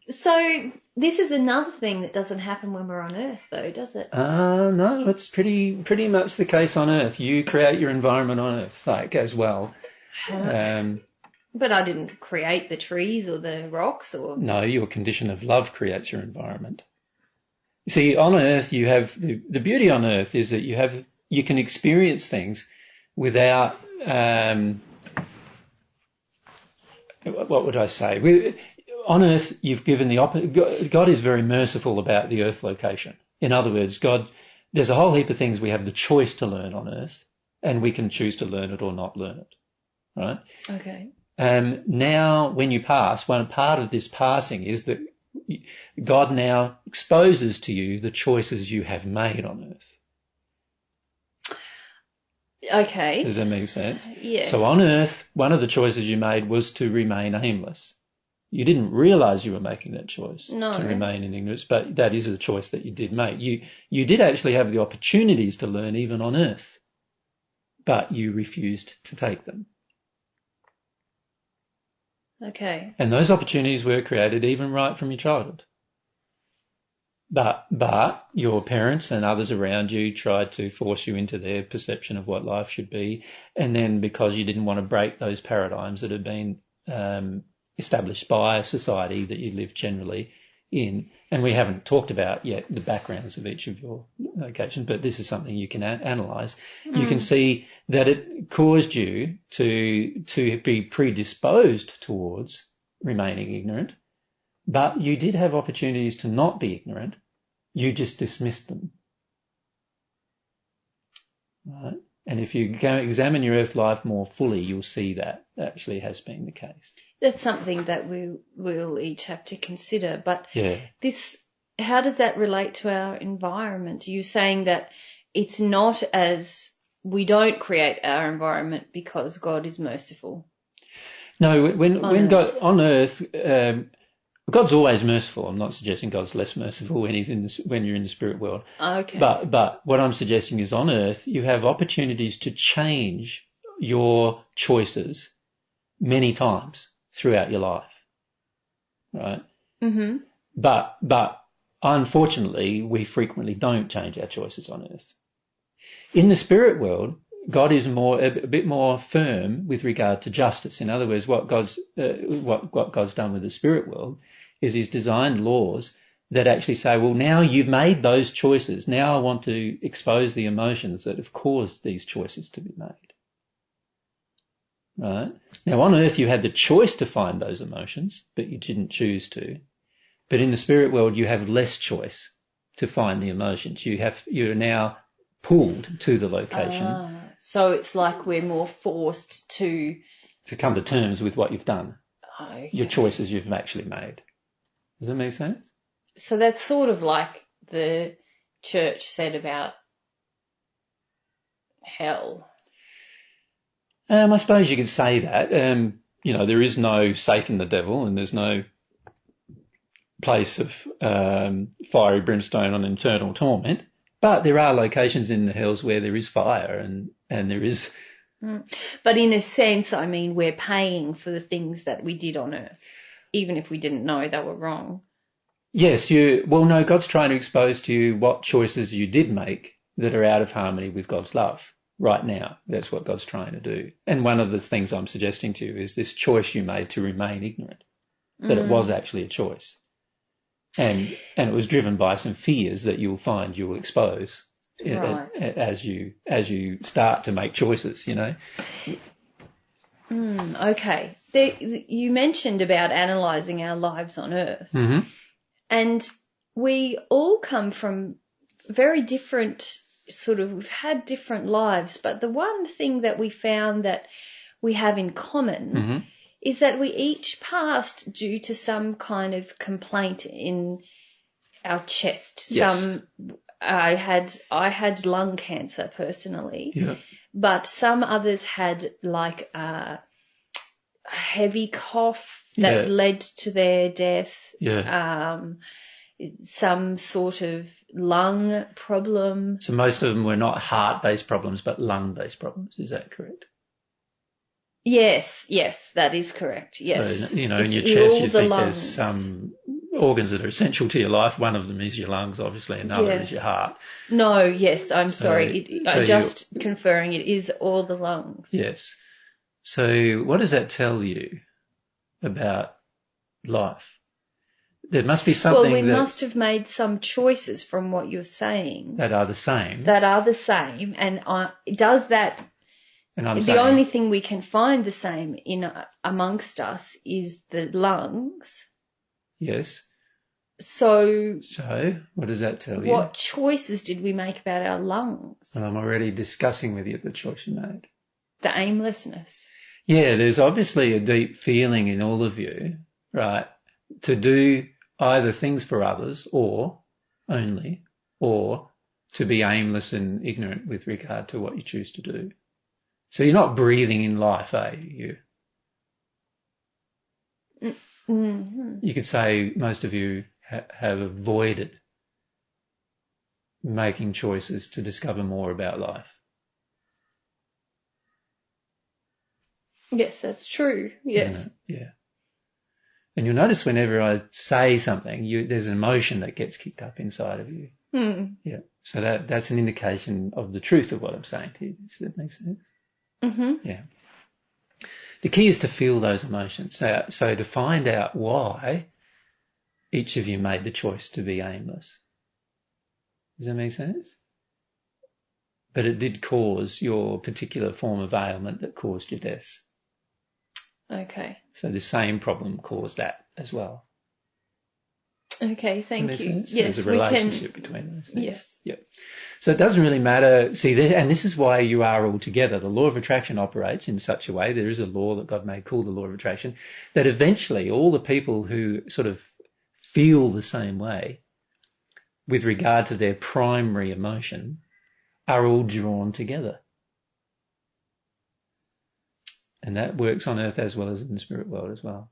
So this is another thing that doesn't happen when we're on Earth, though, does it? No, it's pretty much the case on Earth. You create your environment on Earth, as well. But I didn't create the trees or the rocks, or no, your condition of love creates your environment. You see, on Earth, you have the beauty on Earth is that you can experience things without, what would I say? On Earth, you've given God is very merciful about the Earth location. In other words, there's a whole heap of things we have the choice to learn on Earth, and we can choose to learn it or not learn it, right? Okay. Now, when you pass, one part of this passing is that God now exposes to you the choices you have made on Earth. Okay. Does that make sense? Yes. So on Earth, one of the choices you made was to remain aimless. You didn't realise you were making that choice to remain in ignorance, but that is the choice that you did make. You did actually have the opportunities to learn even on Earth, but you refused to take them. Okay. And those opportunities were created even right from your childhood. But your parents and others around you tried to force you into their perception of what life should be. And then because you didn't want to break those paradigms that had been established by society that you live generally in, and we haven't talked about yet the backgrounds of each of your locations, but this is something you can analyse. You can see that it caused you to be predisposed towards remaining ignorant, but you did have opportunities to not be ignorant. You just dismissed them. Right? And if you go examine your earth life more fully, you'll see that actually has been the case. That's something that we'll each have to consider. But yeah. How does that relate to our environment? You're saying that it's not as we don't create our environment because God is merciful. No, when God on earth, God's always merciful. I'm not suggesting God's less merciful when you're in the spirit world. Okay. But what I'm suggesting is on earth you have opportunities to change your choices many times throughout your life, right? Mm-hmm. But unfortunately, we frequently don't change our choices on earth. In the spirit world, God is a bit more firm with regard to justice. In other words, what God's done with the spirit world is He's designed laws that actually say, well, now you've made those choices. Now I want to expose the emotions that have caused these choices to be made. Right? Now on earth you had the choice to find those emotions, but you didn't choose to. But in the spirit world you have less choice to find the emotions. You're now pulled to the location. So it's like we're more forced to come to terms with what you've done. Okay. Your choices you've actually made. Does that make sense? So that's sort of like the church said about hell. I suppose you could say that. There is no Satan the devil, and there's no place of fiery brimstone on eternal torment. But there are locations in the hells where there is fire and there is... But in a sense, I mean, we're paying for the things that we did on earth, even if we didn't know they were wrong. Yes, no, God's trying to expose to you what choices you did make that are out of harmony with God's love right now. That's what God's trying to do. And one of the things I'm suggesting to you is this choice you made to remain ignorant, that it was actually a choice. And it was driven by some fears that you'll find you'll expose as you start to make choices, you know. Okay. You mentioned about analysing our lives on earth. Mm-hmm. And we all come from very different we've had different lives, but the one thing that we found that we have in common is that we each passed due to some kind of complaint in our chest. Yes. I had lung cancer personally, but some others had like a heavy cough that led to their death. Some sort of lung problem. So most of them were not heart-based problems, but lung-based problems. Is that correct? Yes, that is correct. Yes. So, in your chest you think there's some organs that are essential to your life. One of them is your lungs, obviously. Another is your heart. No, yes, I'm sorry. I'm just conferring it is all the lungs. Yes. So what does that tell you about life? There must be something Well, we must have made some choices from what you're saying. That are the same. And does that... And the only thing we can find the same amongst us is the lungs. Yes. So what does that tell you? What choices did we make about our lungs? Well, I'm already discussing with you the choice you made. The aimlessness. Yeah, there's obviously a deep feeling in all of you, right, to do either things for others or to be aimless and ignorant with regard to what you choose to do. So you're not breathing in life, are you? Mm-hmm. You could say most of you have avoided making choices to discover more about life. Yes, that's true. Yes. Yeah. And you'll notice whenever I say something, there's an emotion that gets kicked up inside of you. Yeah. So that's an indication of the truth of what I'm saying to you. Does that make sense? Mm-hmm. Yeah. The key is to feel those emotions. So to find out why each of you made the choice to be aimless. Does that make sense? But it did cause your particular form of ailment that caused your death. Okay. So the same problem caused that as well. Okay, thank you. Yes, there's a relationship between those things. Yes. Yep. So it doesn't really matter. And this is why you are all together. The law of attraction operates in such a way. There is a law that God made called the law of attraction, that eventually all the people who sort of feel the same way with regard to their primary emotion are all drawn together. And that works on earth as well as in the spirit world as well.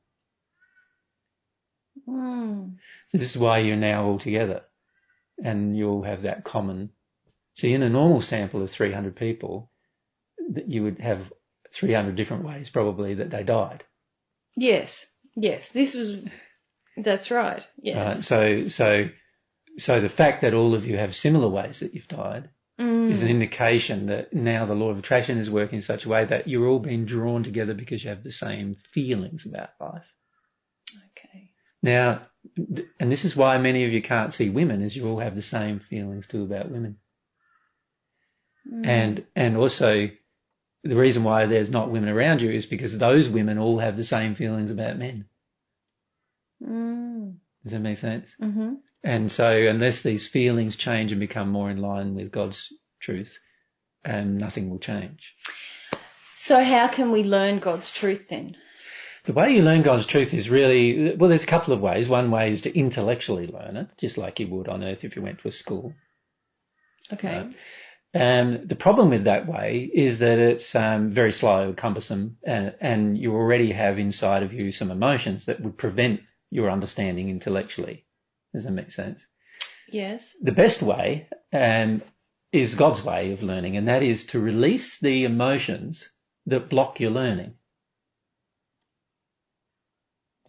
Mm. So this is why you're now all together, and you'll have that common. See, in a normal sample of 300 people, that you would have 300 different ways probably that they died. Yes. That's right. Yes. So the fact that all of you have similar ways that you've died is an indication that now the law of attraction is working in such a way that you're all being drawn together because you have the same feelings about life. Okay. Now, and this is why many of you can't see women, is you all have the same feelings too about women. And also the reason why there's not women around you is because those women all have the same feelings about men. Does that make sense? Mm-hmm. And so unless these feelings change and become more in line with God's truth, nothing will change. So how can we learn God's truth then? The way you learn God's truth is really, well, there's a couple of ways. One way is to intellectually learn it, just like you would on earth if you went to a school. Okay. The problem with that way is that it's very slow, cumbersome, and you already have inside of you some emotions that would prevent your understanding intellectually. Does that make sense? Yes. The best way is God's way of learning, and that is to release the emotions that block your learning.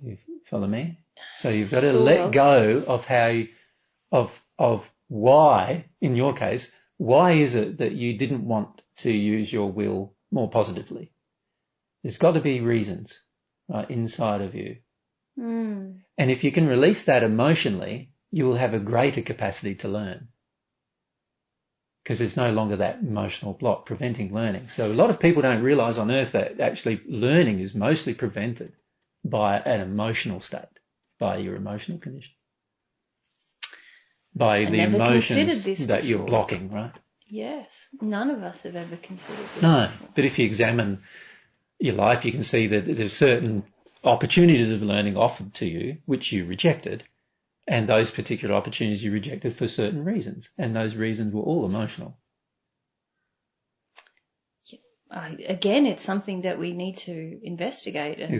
Do you follow me? So you've got to let go of why, in your case, why is it that you didn't want to use your will more positively? There's got to be reasons right, inside of you. And if you can release that emotionally, you will have a greater capacity to learn. Because there's no longer that emotional block preventing learning. So a lot of people don't realize on earth that actually learning is mostly prevented by an emotional state, by your emotional condition. By the emotions that you're blocking, right? Yes. None of us have ever considered this. No, but if you examine your life, you can see that there's certain opportunities of learning offered to you, which you rejected, and those particular opportunities you rejected for certain reasons, and those reasons were all emotional. Again, it's something that we need to investigate and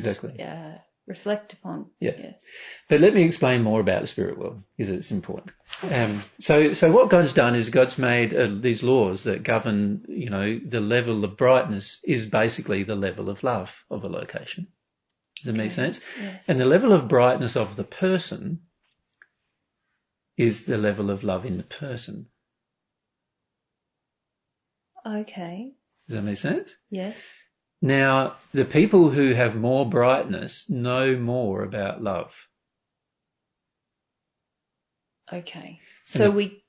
reflect upon. Yeah. Yes. But let me explain more about the spirit world, because it's important. So what God's done is God's made these laws that govern, the level of brightness is basically the level of love of a location. Does that make sense? Yes. And the level of brightness of the person is the level of love in the person. Okay. Does that make sense? Yes. Now, the people who have more brightness know more about love. Okay. So we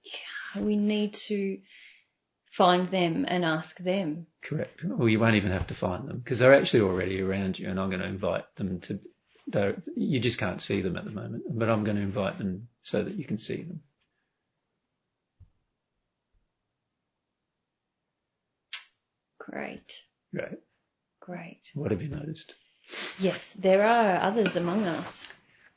need to find them and ask them. Correct. Well, you won't even have to find them because they're actually already around you, and I'm going to invite them to. You just can't see them at the moment, but I'm going to invite them so that you can see them. Great. Right. Great. What have you noticed? Yes, there are others among us.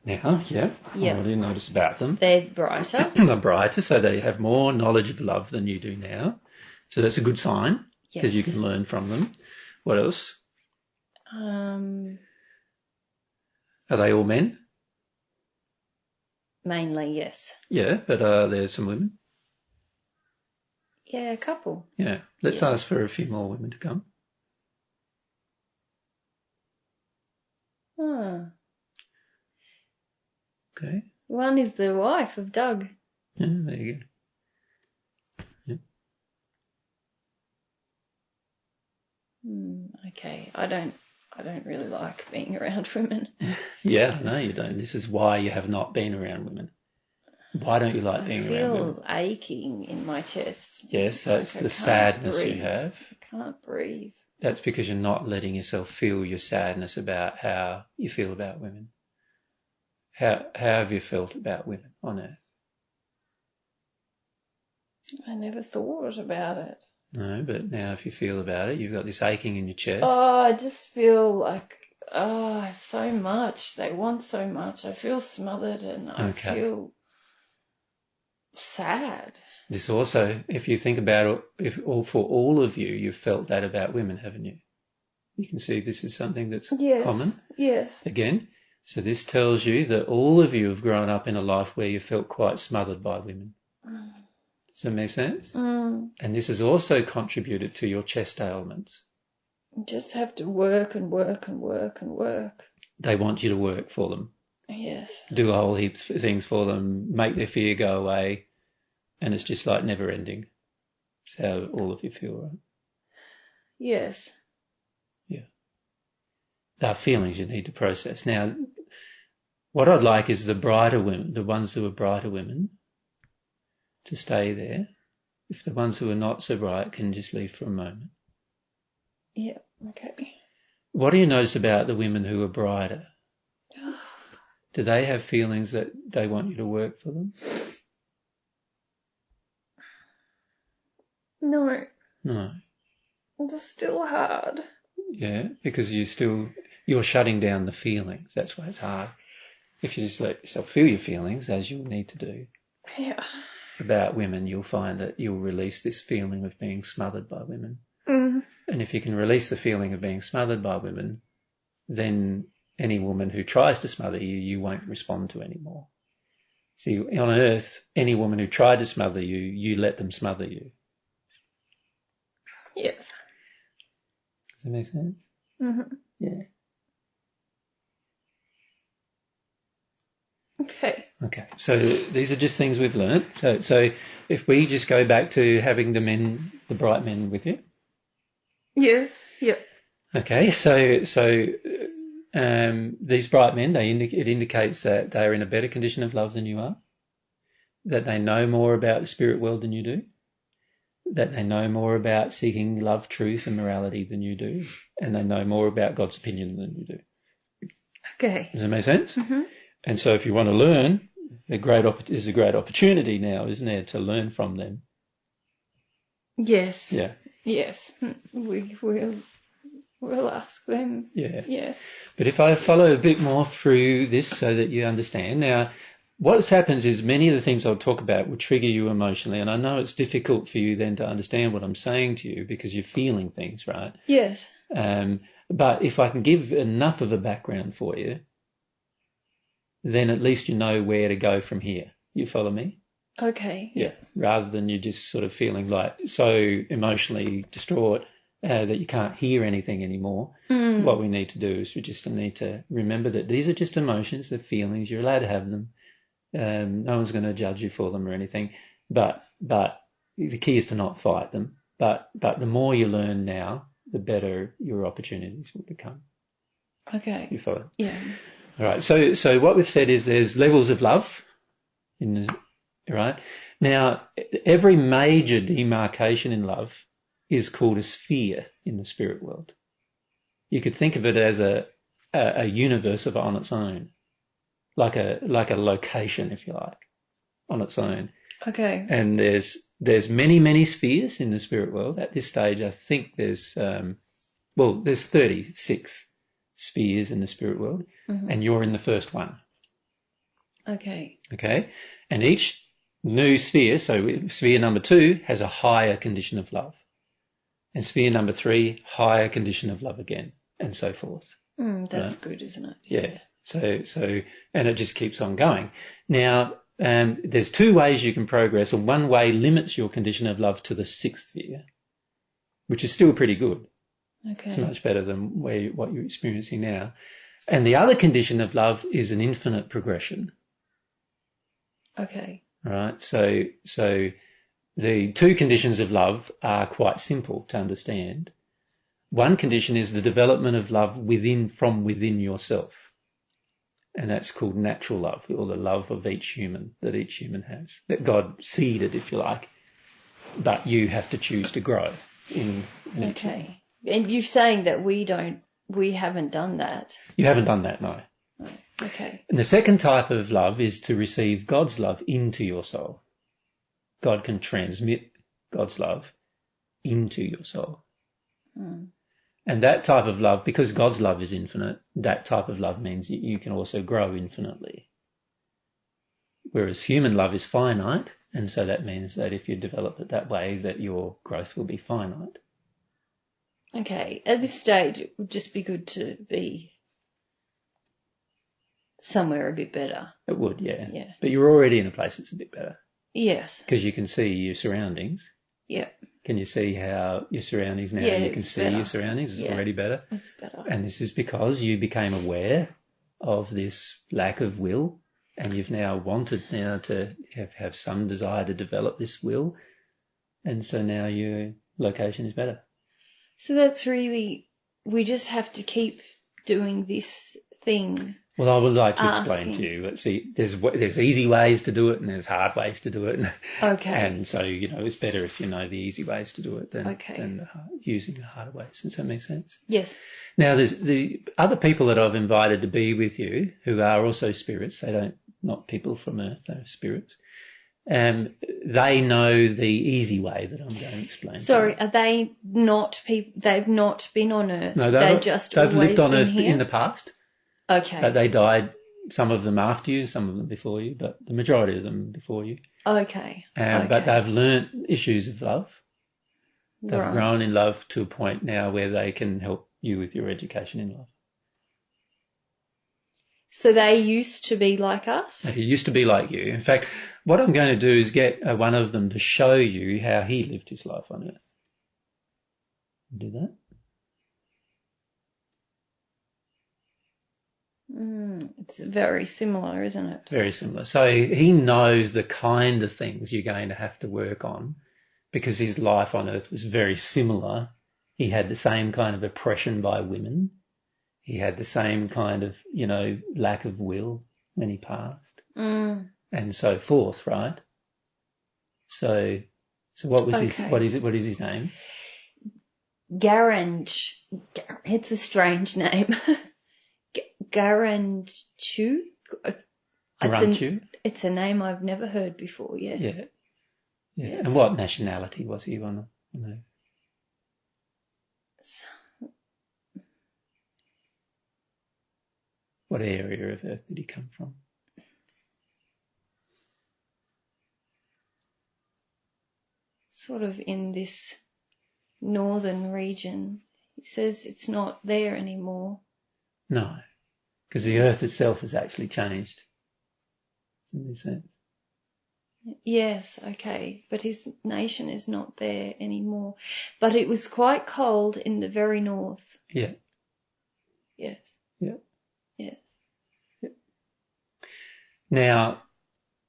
Now, yeah. What do you notice about them? They're brighter. They're brighter, so they have more knowledge of love than you do now. So that's a good sign because you can learn from them. What else? Are they all men? Mainly, yes. Yeah, but are there some women? Yeah, a couple. Yeah. Let's ask for a few more women to come. Okay. One is the wife of Doug. Yeah, there you go. Okay, I don't really like being around women. Yeah, no, you don't. This is why you have not been around women. Why don't you like being around women? I feel aching in my chest. Yes, that's the sadness you have. I can't breathe. That's because you're not letting yourself feel your sadness about how you feel about women. How have you felt about women on earth? I never thought about it. No, but now if you feel about it, you've got this aching in your chest. Oh, I just feel like, so much. They want so much. I feel smothered and I feel sad. This also, if you think about it, for all of you, you've felt that about women, haven't you? You can see this is something that's common. Yes. Again, So this tells you that all of you have grown up in a life where you felt quite smothered by women. Does that make sense? And this has also contributed to your chest ailments. You just have to work and work and work and work. They want you to work for them. Yes. Do a whole heaps of things for them, make their fear go away, and it's just like never ending. It's how all of you feel, right? Yes. Yeah. There are feelings you need to process. Now, what I'd like is the brighter women, the ones who are brighter women, to stay there. If the ones who are not so bright can just leave for a moment. Yeah, okay. What do you notice about the women who are brighter? Do they have feelings that they want you to work for them? No. No. It's still hard. Yeah, because you're shutting down the feelings. That's why it's hard. If you just let yourself feel your feelings, as you'll need to do. Yeah. About women, you'll find that you'll release this feeling of being smothered by women. And if you can release the feeling of being smothered by women, then any woman who tries to smother you, you won't respond to anymore. See, on earth, any woman who tried to smother you, you let them smother you. Yes. Does that make sense? Mm-hmm. Yeah. Okay. So these are just things we've learnt. So if we just go back to having the bright men with you. Yes. Yep. Okay. So these bright men, it indicates that they are in a better condition of love than you are, that they know more about the spirit world than you do, that they know more about seeking love, truth, and morality than you do, and they know more about God's opinion than you do. Okay. Does that make sense? Mm-hmm. And so if you want to learn, there's a great opportunity now, isn't there, to learn from them? Yes. Yeah. Yes. We'll ask them. Yeah. Yes. But if I follow a bit more through this so that you understand. Now, what happens is many of the things I'll talk about will trigger you emotionally, and I know it's difficult for you then to understand what I'm saying to you because you're feeling things, right? Yes. But if I can give enough of a background for you, then at least you know where to go from here. You follow me? Okay. Yeah. Rather than you just sort of feeling like so emotionally distraught that you can't hear anything anymore. What we need to do is we just need to remember that these are just emotions, they're feelings, you're allowed to have them. No one's going to judge you for them or anything. But the key is to not fight them. But the more you learn now, the better your opportunities will become. Okay. You follow? Yeah. All right. So what we've said is there's levels of love right? Now, every major demarcation in love is called a sphere in the spirit world. You could think of it as a universe on its own, like a location, if you like, on its own. Okay. And there's many spheres in the spirit world. At this stage, I think there's 36 spheres in the spirit world, and you're in the first one. Okay. Okay, and each new sphere, so sphere number 2 has a higher condition of love, and sphere number 3 higher condition of love again, and so forth. That's good, isn't it? Yeah. So and it just keeps on going. Now, there's 2 ways you can progress, and one way limits your condition of love to the 6th sphere, which is still pretty good. Okay. It's much better than what you're experiencing now. And the other condition of love is an infinite progression. Okay. All right. So the 2 conditions of love are quite simple to understand. One condition is the development of love from within yourself. And that's called natural love, or the love of each human that each human has, that God seeded, if you like, but you have to choose to grow in each human. And you're saying that we haven't done that. You haven't done that, no. Oh, okay. And the second type of love is to receive God's love into your soul. God can transmit God's love into your soul. And that type of love, because God's love is infinite, that type of love means you can also grow infinitely. Whereas human love is finite, and so that means that if you develop it that way, that your growth will be finite. Okay. At this stage, it would just be good to be somewhere a bit better. It would, yeah. Yeah. But you're already in a place that's a bit better. Yes. Because you can see your surroundings. Yeah. Can you see how your surroundings now? Yeah, you can see better. Your surroundings. It's already better. It's better. And this is because you became aware of this lack of will, and you've now wanted now to have some desire to develop this will, and so now your location is better. So that's really, we just have to keep doing this thing. Well, I would like to explain to you. Let's see, there's easy ways to do it and there's hard ways to do it. Okay. And so, it's better if you know the easy ways to do it than using the harder ways. Does that make sense? Yes. Now, there's the other people that I've invited to be with you who are also spirits. Not people from Earth, they're spirits. They know the easy way that I'm going to explain. Sorry, are they not people? They've not been on Earth. No, they've lived on Earth here? in the past. Okay. But they died, some of them after you, some of them before you, but the majority of them before you. Okay. But they've learnt issues of love. They've grown in love to a point now where they can help you with your education in love. So they used to be like us? They used to be like you. In fact, what I'm going to do is get one of them to show you how he lived his life on Earth. Do that? It's very similar, isn't it? Very similar. So he knows the kind of things you're going to have to work on because his life on Earth was very similar. He had the same kind of oppression by women. He had the same kind of, lack of will when he passed and so forth, right? So what was what is his name? Garange. It's a strange name. Garanchu? It's a name I've never heard before, yes. Yeah. Yes. And what nationality was he on? What area of Earth did he come from? Sort of in this northern region. He says it's not there anymore. No, because the Earth itself has actually changed. Does that make sense? Yes, okay, but his nation is not there anymore. But it was quite cold in the very north. Yeah. Yes. Yeah. Yeah. Yeah. Now,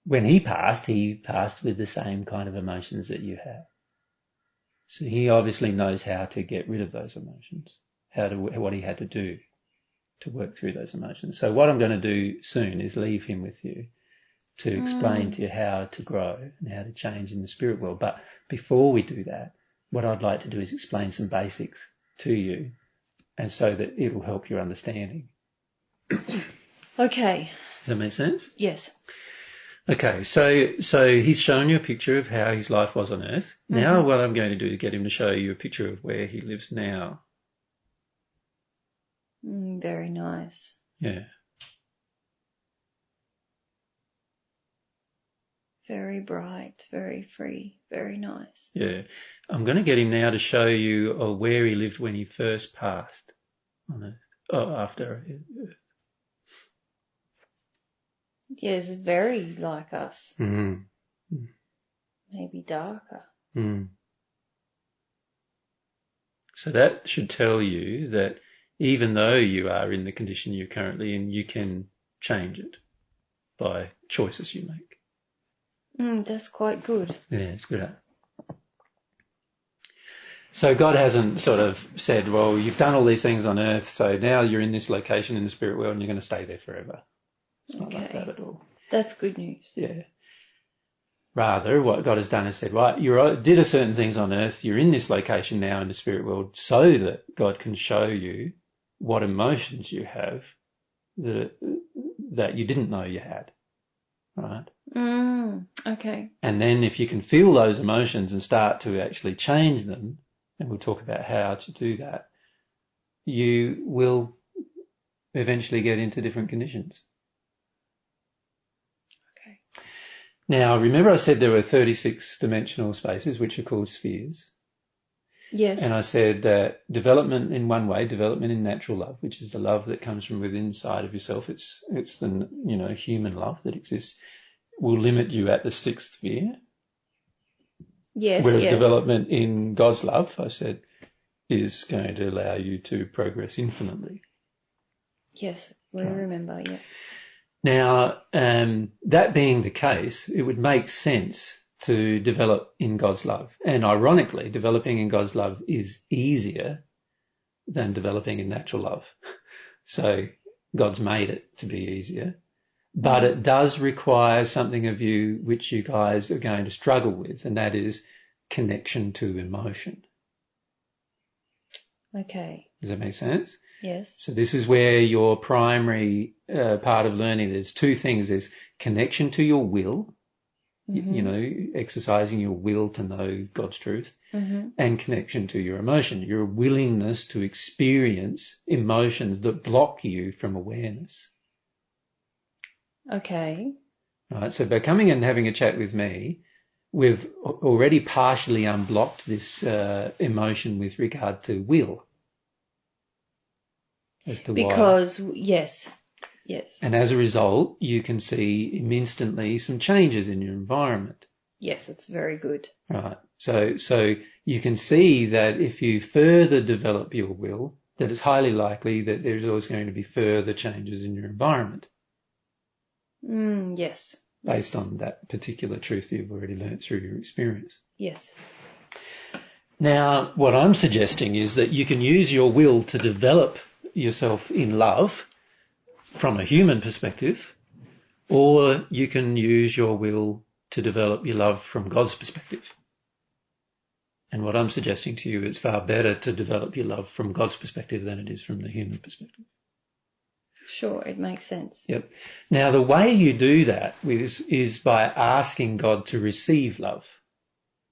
when he passed with the same kind of emotions that you have. So he obviously knows how to get rid of those emotions, what he had to do to work through those emotions. So what I'm going to do soon is leave him with you to explain to you how to grow and how to change in the spirit world. But before we do that, what I'd like to do is explain some basics to you, and so that it will help your understanding. Okay. Does that make sense? Yes. Okay, so he's shown you a picture of how his life was on Earth. Now what I'm going to do is get him to show you a picture of where he lives now. Very nice. Yeah. Very bright, very free, very nice. Yeah. I'm going to get him now to show you where he lived when he first passed on Earth. Oh, after Earth. Yes, very like us. Mm-hmm. Maybe darker. Mm. So that should tell you that even though you are in the condition you're currently in, you can change it by choices you make. That's quite good. Yeah, it's good. So God hasn't sort of said, well, you've done all these things on Earth, so now you're in this location in the spirit world and you're going to stay there forever. It's not like that at all. That's good news. Yeah. Rather, what God has done is said, right, you did a certain things on Earth, you're in this location now in the spirit world so that God can show you what emotions you have that you didn't know you had. Right? Okay. And then if you can feel those emotions and start to actually change them, and we'll talk about how to do that, you will eventually get into different conditions. Okay. Now, remember I said there were 36 dimensional spaces, which are called spheres. Yes. And I said that development in one way, development in natural love, which is the love that comes from within inside of yourself, it's the, human love that exists, will limit you at the 6th sphere. Yes. Whereas development in God's love, I said, is going to allow you to progress infinitely. Yes, we remember, yeah. Now, that being the case, it would make sense to develop in God's love. And ironically, developing in God's love is easier than developing in natural love. So God's made it to be easier. But it does require something of you which you guys are going to struggle with, and that is connection to emotion. Okay. Does that make sense? Yes. So this is where your primary part of learning, there's 2 things. There's connection to your will, exercising your will to know God's truth, and connection to your emotion, your willingness to experience emotions that block you from awareness. Okay. Right. So by coming and having a chat with me, we've already partially unblocked this emotion with regard to will. As to because, why. Yes. And as a result, you can see instantly some changes in your environment. Yes, it's very good. Right. So you can see that if you further develop your will, that it's highly likely that there's always going to be further changes in your environment. Yes. Based on that particular truth you've already learnt through your experience. Yes. Now, what I'm suggesting is that you can use your will to develop yourself in love from a human perspective, or you can use your will to develop your love from God's perspective. And what I'm suggesting to you, it's far better to develop your love from God's perspective than it is from the human perspective. Sure, it makes sense. Yep. Now, the way you do that is by asking God to receive love.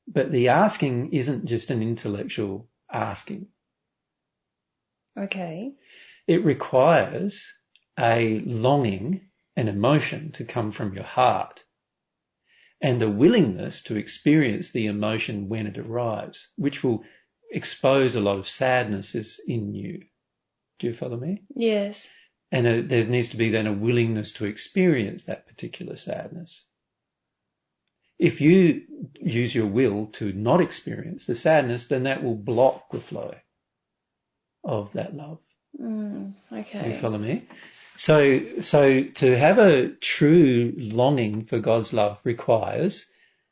But the asking isn't just an intellectual asking. Okay. It requires a longing, an emotion to come from your heart, and the willingness to experience the emotion when it arrives, which will expose a lot of sadnesses in you. Do you follow me? Yes. And there needs to be then a willingness to experience that particular sadness. If you use your will to not experience the sadness, then that will block the flow of that love. Okay. You follow me? So to have a true longing for God's love requires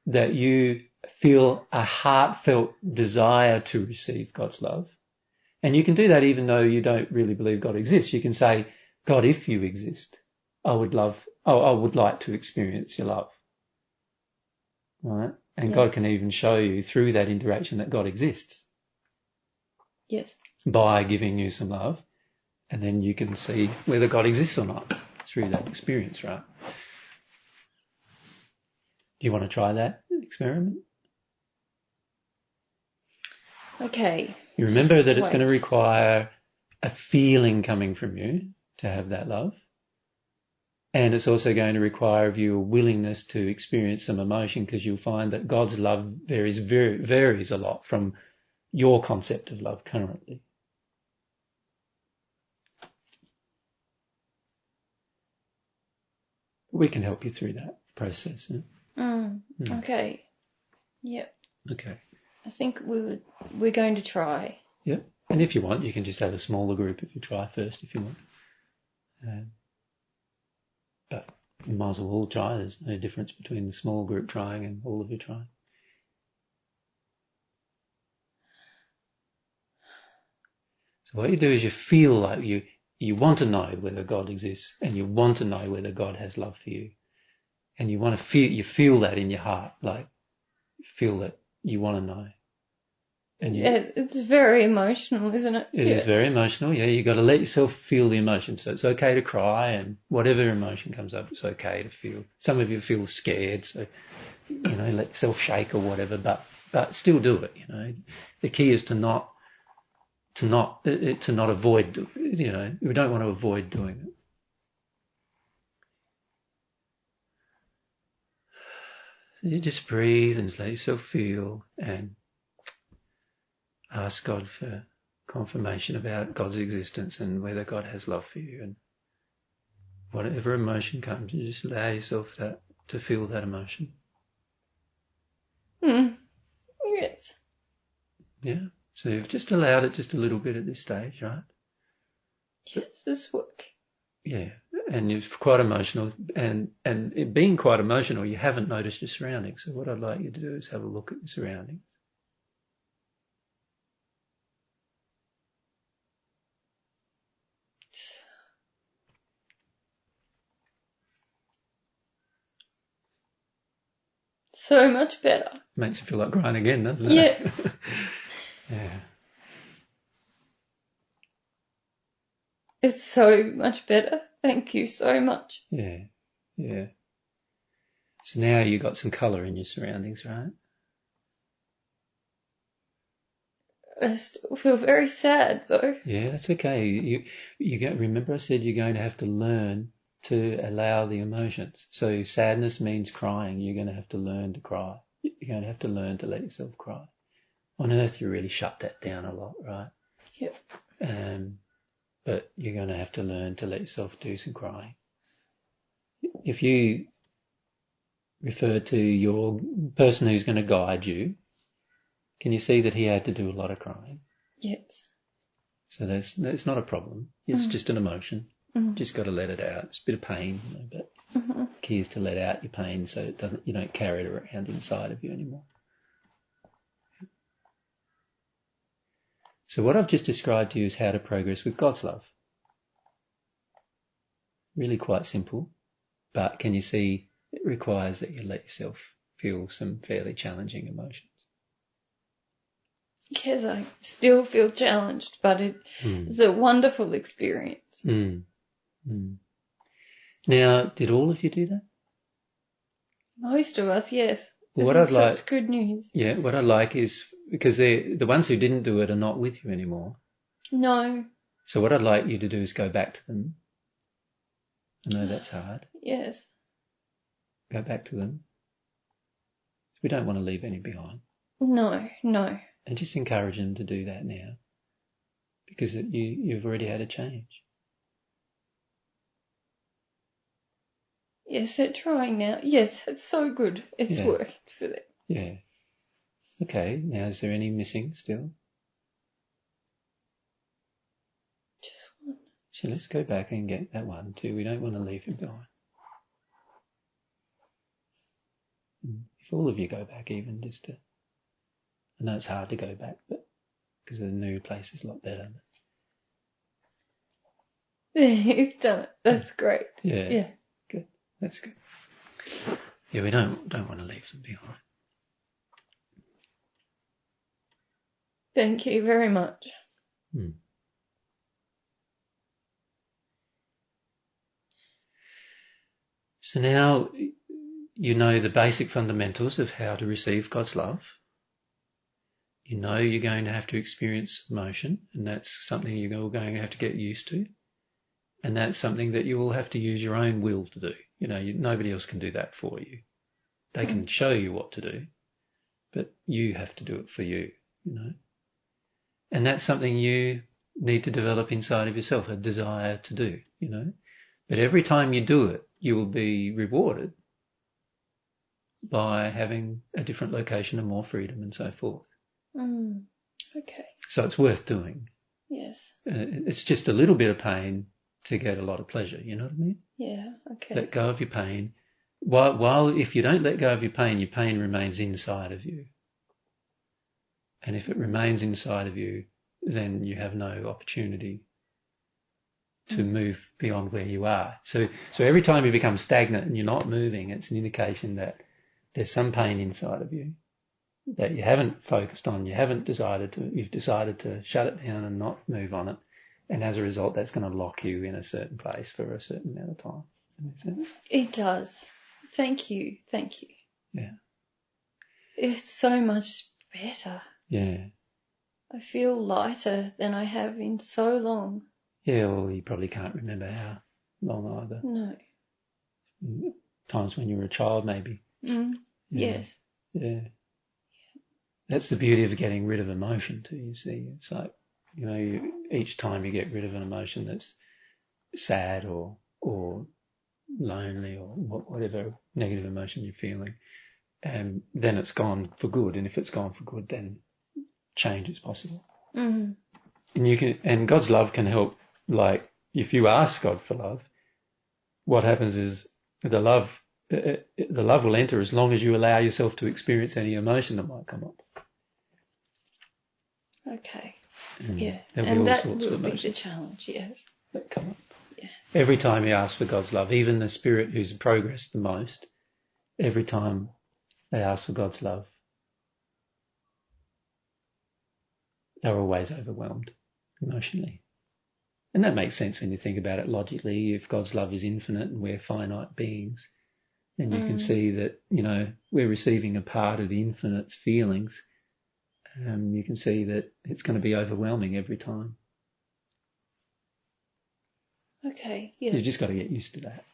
that you feel a heartfelt desire to receive God's love. And you can do that even though you don't really believe God exists. You can say, God, if you exist, I would like to experience your love. Right? And God can even show you through that interaction that God exists. Yes. By giving you some love. And then you can see whether God exists or not through that experience, right? Do you want to try that experiment? Okay. You remember that it's going to require a feeling coming from you to have that love. And it's also going to require of you a willingness to experience some emotion, because you'll find that God's love varies a lot from your concept of love currently. We can help you through that process. Okay. Yep. Okay. I think we're going to try. Yep. And if you want, you can just have a smaller group if you try first, if you want. But you might as well all try. There's no difference between the small group trying and all of you trying. So what you do is you feel like you want to know whether God exists, and you want to know whether God has love for you. And you feel that in your heart, like you feel that you want to know. And it's very emotional, isn't it? It is very emotional. Yeah, you've got to let yourself feel the emotion. So it's okay to cry, and whatever emotion comes up, it's okay to feel. Some of you feel scared, so let yourself shake or whatever, but still do it. The key is to not avoid. We don't want to avoid doing it. So you just breathe and let yourself feel, and ask God for confirmation about God's existence and whether God has love for you, and whatever emotion comes, you just allow yourself to feel that emotion. Yes. Yeah. So you've just allowed it just a little bit at this stage, right? Yes, this work. Yeah. And it's quite emotional, and it being quite emotional, you haven't noticed your surroundings. So what I'd like you to do is have a look at your surroundings. So much better. Makes you feel like crying again, doesn't it? Yes. Yeah. It's so much better. Thank you so much. Yeah. Yeah. So now you've got some colour in your surroundings, right? I still feel very sad though. Yeah, that's okay. Remember I said you're going to have to learn to allow the emotions. So sadness means crying. You're going to have to learn to cry. You're going to have to learn to let yourself cry. On earth, you really shut that down a lot, right? Yep. But you're going to have to learn to let yourself do some crying. If you refer to your person who's going to guide you, can you see that he had to do a lot of crying? Yes. So that's not a problem. It's just an emotion. Just got to let it out. It's a bit of pain, but key is to let out your pain so you don't carry it around inside of you anymore. So what I've just described to you is how to progress with God's love. Really quite simple, but can you see it requires that you let yourself feel some fairly challenging emotions. Yes, I still feel challenged, but it's a wonderful experience. Now, did all of you do that? Most of us, yes. Well, this is such good news. Yeah, what I like is, because the ones who didn't do it are not with you anymore. No. So what I'd like you to do is go back to them. I know that's hard. Yes. Go back to them. We don't want to leave any behind. No. And just encourage them to do that now, because you've already had a change. Yes, they're trying now. Yes, it's so good. It's worked for them. Yeah. Okay, now is there any missing still? Just one. So let's go back and get that one too. We don't want to leave him behind. If all of you go back even just to... I know it's hard to go back, but because the new place is a lot better. He's done it. That's great. Yeah. Good. That's good. Yeah, we don't want to leave them behind. Thank you very much. So now you know the basic fundamentals of how to receive God's love. You know you're going to have to experience emotion, and that's something you're going to have to get used to. And that's something that you will have to use your own will to do. Nobody else can do that for you. They can show you what to do, but you have to do it for you, And that's something you need to develop inside of yourself, a desire to do, But every time you do it, you will be rewarded by having a different location and more freedom and so forth. Okay. So it's worth doing. Yes. It's just a little bit of pain to get a lot of pleasure, you know what I mean? Yeah, okay. Let go of your pain. While if you don't let go of your pain remains inside of you. And if it remains inside of you, then you have no opportunity to move beyond where you are. So every time you become stagnant and you're not moving, it's an indication that there's some pain inside of you that you haven't focused on, you've decided to shut it down and not move on it. And as a result, that's going to lock you in a certain place for a certain amount of time. Does that make sense? It does. Thank you. Yeah. It's so much better. Yeah. I feel lighter than I have in so long. Yeah, well, you probably can't remember how long either. No. Times when you were a child, maybe. Yes. Yeah. That's the beauty of getting rid of emotion too, you see. It's like, each time you get rid of an emotion that's sad or lonely or whatever negative emotion you're feeling, and then it's gone for good. And if it's gone for good, then change is possible. Mm-hmm. And God's love can help. Like, if you ask God for love, what happens is the love will enter as long as you allow yourself to experience any emotion that might come up. Okay. And that will be the challenge, yes. That come up. Yes. Every time you ask for God's love, even the spirit who's progressed the most, every time they ask for God's love, they're always overwhelmed emotionally. And that makes sense when you think about it logically. If God's love is infinite and we're finite beings, then you can see that, we're receiving a part of the infinite's feelings. You can see that it's going to be overwhelming every time. Okay, yeah. You've just got to get used to that,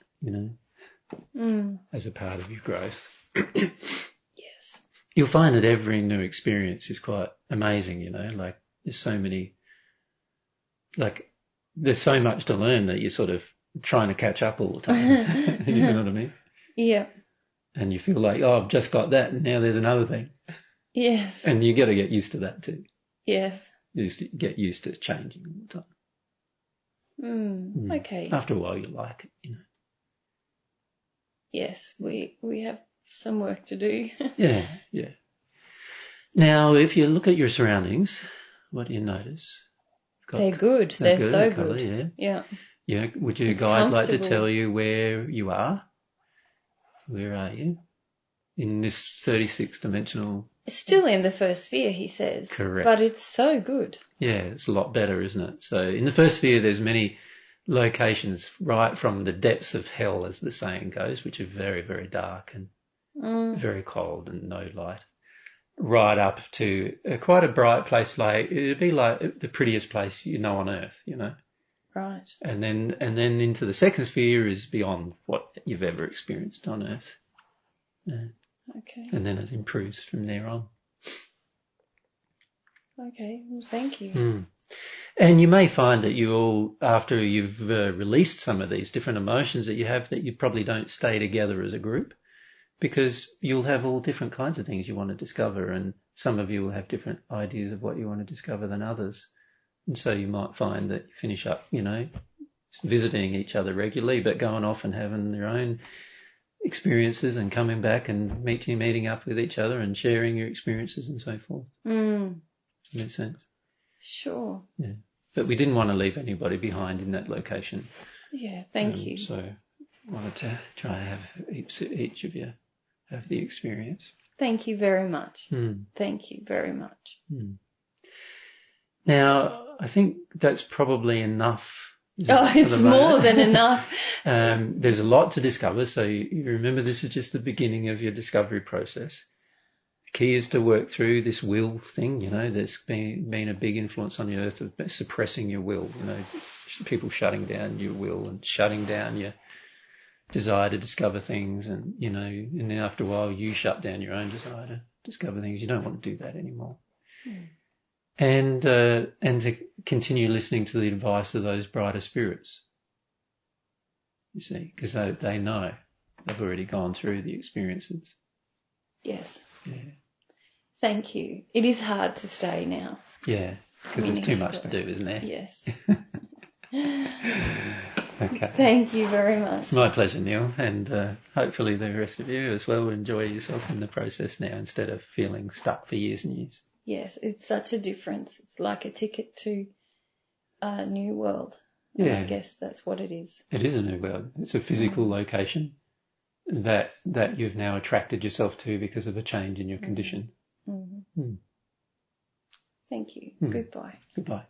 as a part of your growth. Yes. You'll find that every new experience is quite amazing, like there's so much to learn that you're sort of trying to catch up all the time. You know what I mean? Yeah. And you feel like, I've just got that and now there's another thing. Yes. And you got to get used to that too. Yes. You just get used to changing all the time. Okay. After a while you like it, Yes, we have some work to do. Yeah. Now, if you look at your surroundings, what do you notice? They're good. They're so colour, good. Yeah. Yeah. Would your guide like to tell you where you are? Where are you? In this 36-dimensional... Still in the first sphere, he says. Correct. But it's so good. Yeah, it's a lot better, isn't it? So in the first sphere, there's many locations right from the depths of hell, as the saying goes, which are very, very dark and very cold and no light, right up to quite a bright place. Like it'd be like the prettiest place on Earth, Right. And then into the second sphere is beyond what you've ever experienced on Earth. Okay. And then it improves from there on. Okay. Well, thank you. And you may find that after you've released some of these different emotions that you have, that you probably don't stay together as a group, because you'll have all different kinds of things you want to discover, and some of you will have different ideas of what you want to discover than others. And so you might find that you finish up, visiting each other regularly, but going off and having their own experiences and coming back and meeting up with each other and sharing your experiences and so forth. Makes sense? Sure. Yeah. But we didn't want to leave anybody behind in that location. Yeah, thank you. So I wanted to try and have each of you have the experience. Thank you very much. Thank you very much. Now, I think that's probably enough. It's more than enough. There's a lot to discover, so you remember this is just the beginning of your discovery process. The key is to work through this will thing, there's been a big influence on the earth of suppressing your will, people shutting down your will and shutting down your desire to discover things, and then after a while you shut down your own desire to discover things. You don't want to do that anymore. And to continue listening to the advice of those brighter spirits, you see, because they know, they've already gone through the experiences. Yes. Yeah. Thank you. It is hard to stay now. Yeah, because there's too much to do, isn't there? Yes. Okay. Thank you very much. It's my pleasure, Neil, and hopefully the rest of you as well enjoy yourself in the process now instead of feeling stuck for years and years. Yes, it's such a difference. It's like a ticket to a new world. Yeah. And I guess that's what it is. It is a new world. It's a physical location that you've now attracted yourself to because of a change in your condition. Thank you. Goodbye. Goodbye.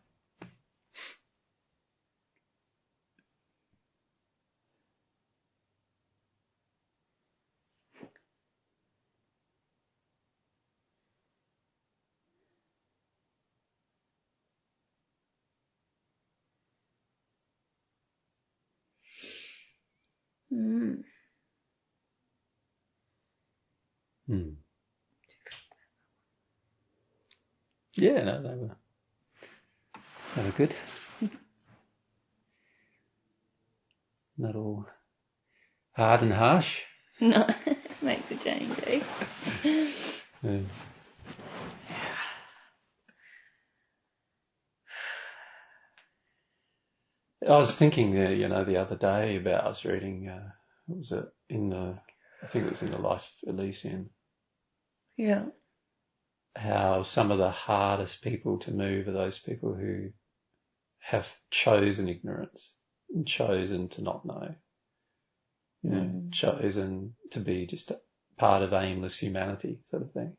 Yeah, no, they were good. Not all hard and harsh. No, makes a change, eh? Yeah. I was thinking, the other day about, I was reading, what was it, I think it was in the Life Elysian. Yeah. How some of the hardest people to move are those people who have chosen ignorance and chosen to not know. Chosen to be just a part of aimless humanity sort of thing.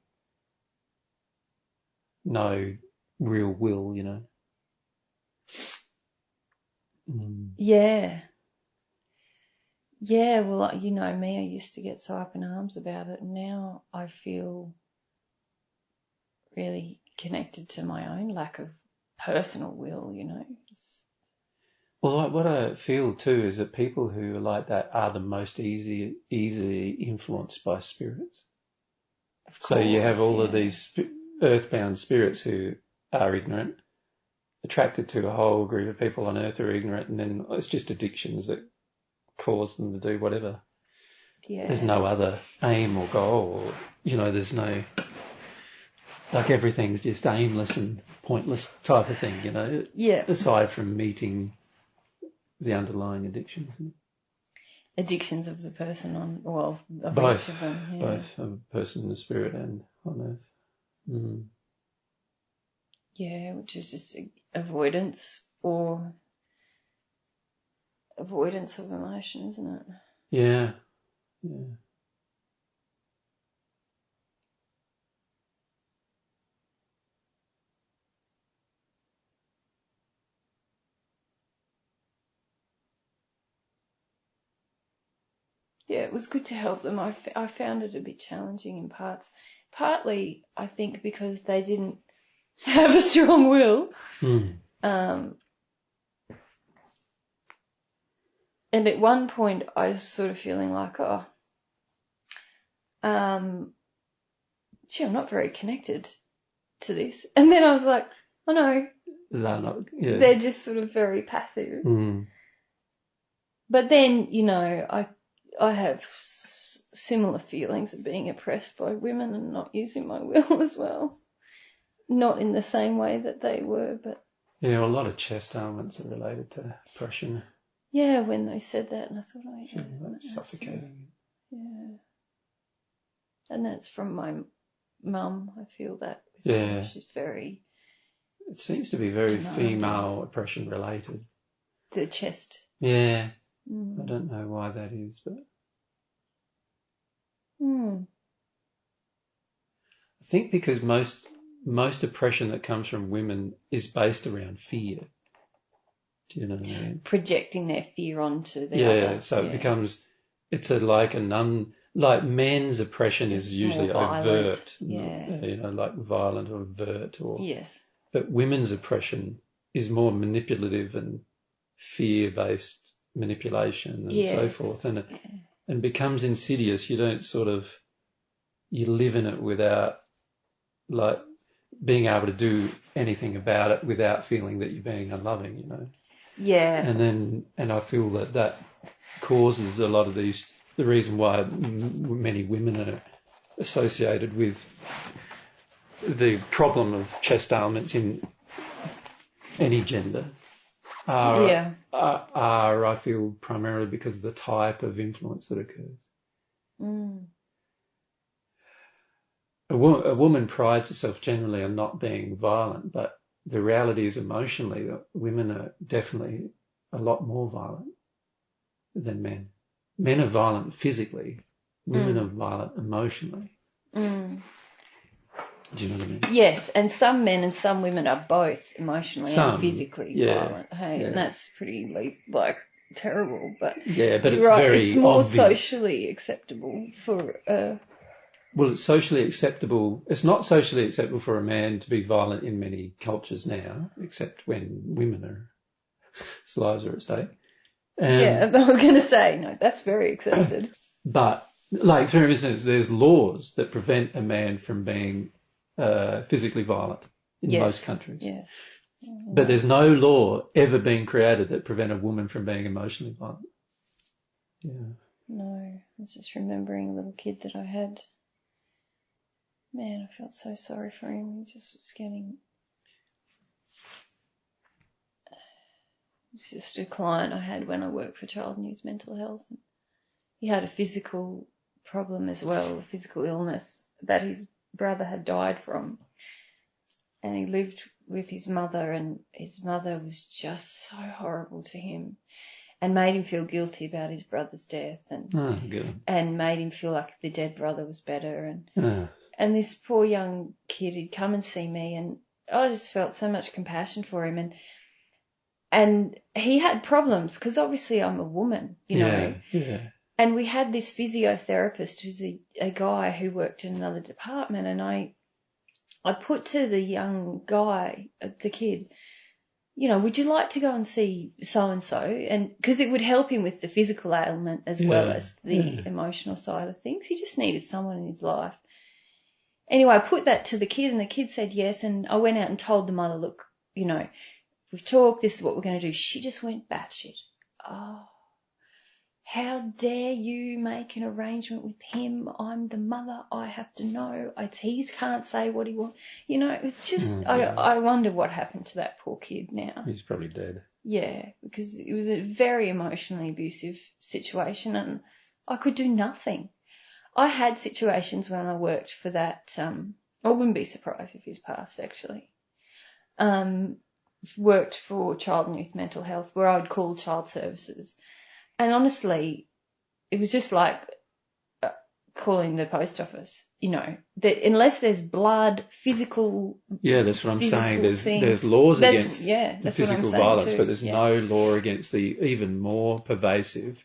No real will, Yeah. Yeah, well, you know me, I used to get so up in arms about it, and now I feel really connected to my own lack of personal will, Well, what I feel too is that people who are like that are the most easily influenced by spirits. Of course, so you have all of these earthbound spirits who are ignorant, attracted to a whole group of people on earth who are ignorant, and then it's just addictions that cause them to do whatever. Yeah. There's no other aim or goal, or, there's no, like everything's just aimless and pointless type of thing, Yeah. aside from meeting the underlying addictions. Addictions of the person of both, each of them. Yeah. Both a person in the spirit and on earth. Mm. Yeah, which is just avoidance of emotion, isn't it? Yeah. Yeah, it was good to help them. I found it a bit challenging in parts. Partly, I think, because they didn't have a strong will. And at one point, I was sort of feeling like, I'm not very connected to this. And then I was like, oh no, they're just sort of very passive. But then, I have similar feelings of being oppressed by women and not using my will as well. Not in the same way that they were, but... Yeah, well, a lot of chest ailments are related to oppression. Yeah, when they said that, and I thought, that's suffocating. Yeah. And that's from my mum, I feel that. Yeah. She's very... It seems to be very female oppression related. The chest. Yeah. I don't know why that is, but... I think because most oppression that comes from women is based around fear. Do you know what I mean? Projecting their fear onto the other. Yeah, so it becomes, like men's oppression is usually overt. Yeah. Like violent or overt. Yes. But women's oppression is more manipulative and fear-based manipulation and so forth. And it becomes insidious. You don't you live in it without, being able to do anything about it without feeling that you're being unloving, Yeah. And I feel that causes a lot of the reason why many women are associated with the problem of chest ailments in any gender are, I feel, primarily because of the type of influence that occurs. A woman prides herself generally on not being violent, but the reality is emotionally that women are definitely a lot more violent than men. Men are violent physically. Women are violent emotionally. Do you know what I mean? Yes, and some men and some women are both emotionally and physically violent. Hey, and that's pretty terrible. But but it's very it's more obvious. Socially acceptable for. Well, it's socially acceptable. It's not socially acceptable for a man to be violent in many cultures now, except when women's lives are at stake. I was going to say, no, that's very accepted. But, for instance, there's laws that prevent a man from being physically violent in most countries. Yes. But there's no law ever being created that prevent a woman from being emotionally violent. Yeah. No, I was just remembering a little kid that I had. Man, I felt so sorry for him. He just was getting... It was just a client I had when I worked for Child and Youth Mental Health. And he had a physical problem as well, a physical illness that his brother had died from. And he lived with his mother, and his mother was just so horrible to him and made him feel guilty about his brother's death and made him feel like the dead brother was better. And this poor young kid, he'd come and see me, and I just felt so much compassion for him. And he had problems because obviously I'm a woman, you know. Yeah. And we had this physiotherapist who's a guy who worked in another department, and I put to the young guy, the kid, you know, would you like to go and see so-and-so? And because it would help him with the physical ailment as well as the emotional side of things. He just needed someone in his life. Anyway, I put that to the kid, and the kid said yes. And I went out and told the mother, look, you know, we've talked, this is what we're going to do. She just went batshit. Oh, how dare you make an arrangement with him? I'm the mother. I have to know. He can't say what he wants. You know, it was just, I wonder what happened to that poor kid now. He's probably dead. Yeah, because it was a very emotionally abusive situation, and I could do nothing. I had situations when I worked for that, I wouldn't be surprised if he's passed actually. Worked for Child and Youth Mental Health where I would call child services. And honestly, it was just like calling the post office, you know, that unless there's blood, physical. Yeah, that's what I'm saying. There's laws against physical violence, too. But there's no law against the even more pervasive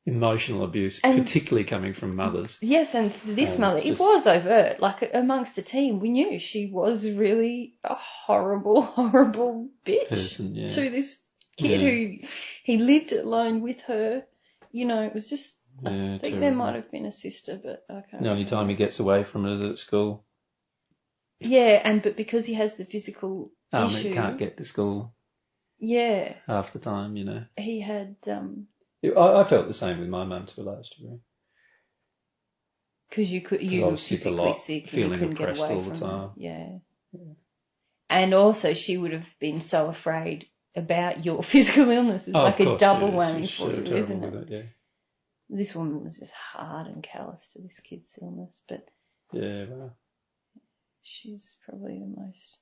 emotional abuse, particularly coming from mothers. Yes, and this mother, it was overt. Like amongst the team, we knew she was really a horrible, horrible bitch to this kid who he lived alone with her. You know, it was just, I think terrible. There might have been a sister, but I can't The only time he gets away from it is at school. Yeah, but because he has the physical issue. He can't get to school. Yeah. Half the time, you know. He had... I felt the same with my mum to a large degree. Because you were physically sick and you couldn't get away all the time. Yeah. And also she would have been so afraid about your physical illness. It's like a double whammy for you, isn't it? This woman was just hard and callous to this kid's illness, but she's probably the most...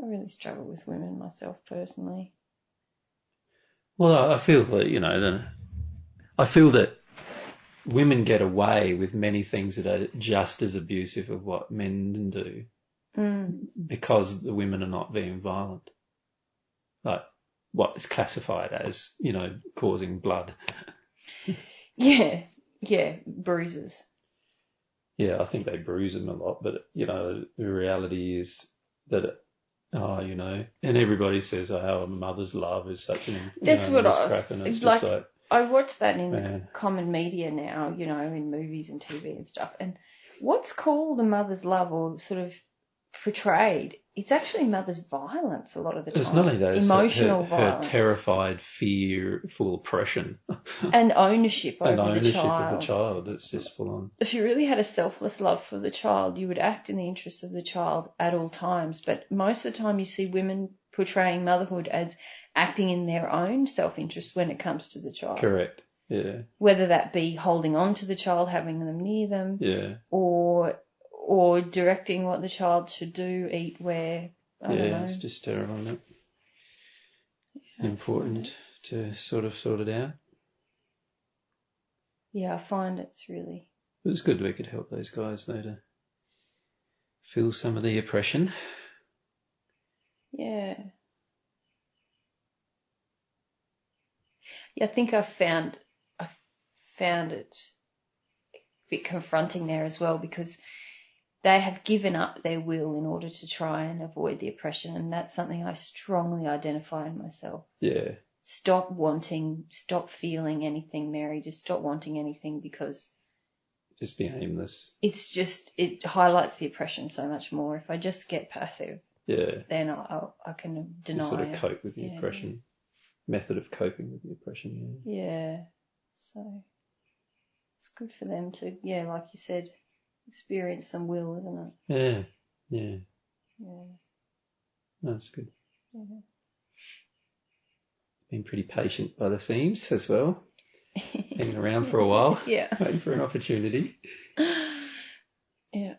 I really struggle with women myself personally. Well, I feel that, you know, I feel that women get away with many things that are just as abusive of what men do because the women are not being violent. Like what is classified as, you know, causing blood. Yeah, bruises. Yeah, I think they bruise them a lot, but, you know, the reality is that you know, and everybody says, a mother's love is such an... That's what I was... Like, I watch that in common media now, you know, in movies and TV and stuff, and what's called a mother's love or sort of portrayed, it's actually mother's violence a lot of the time. It's not only that, emotional violence. Her terrified, fearful oppression. And ownership over the child. Of the child. It's just full on. If you really had a selfless love for the child, you would act in the interests of the child at all times. But most of the time you see women portraying motherhood as acting in their own self-interest when it comes to the child. Correct. Yeah. Whether that be holding on to the child, having them near them. Yeah. Or directing what the child should do, eat, wear. I don't know. It's just terrible, isn't it? Yeah, important to sort it out. Yeah, I find it's really... It was good we could help those guys, though, to feel some of the oppression. Yeah. Yeah, I think I found it a bit confronting there as well, because they have given up their will in order to try and avoid the oppression, and that's something I strongly identify in myself. Yeah. Stop feeling anything, Mary. Just stop wanting anything because just be aimless. It's just, it highlights the oppression so much more. If I just get passive, then I can deny. You sort of cope with the oppression. Method of coping with the oppression. Yeah. So it's good for them to, like you said, experience some will, isn't it? Yeah. That's good. Yeah. Been pretty patient by the seams as well. Hanging around for a while. Yeah. Waiting for an opportunity. Yeah.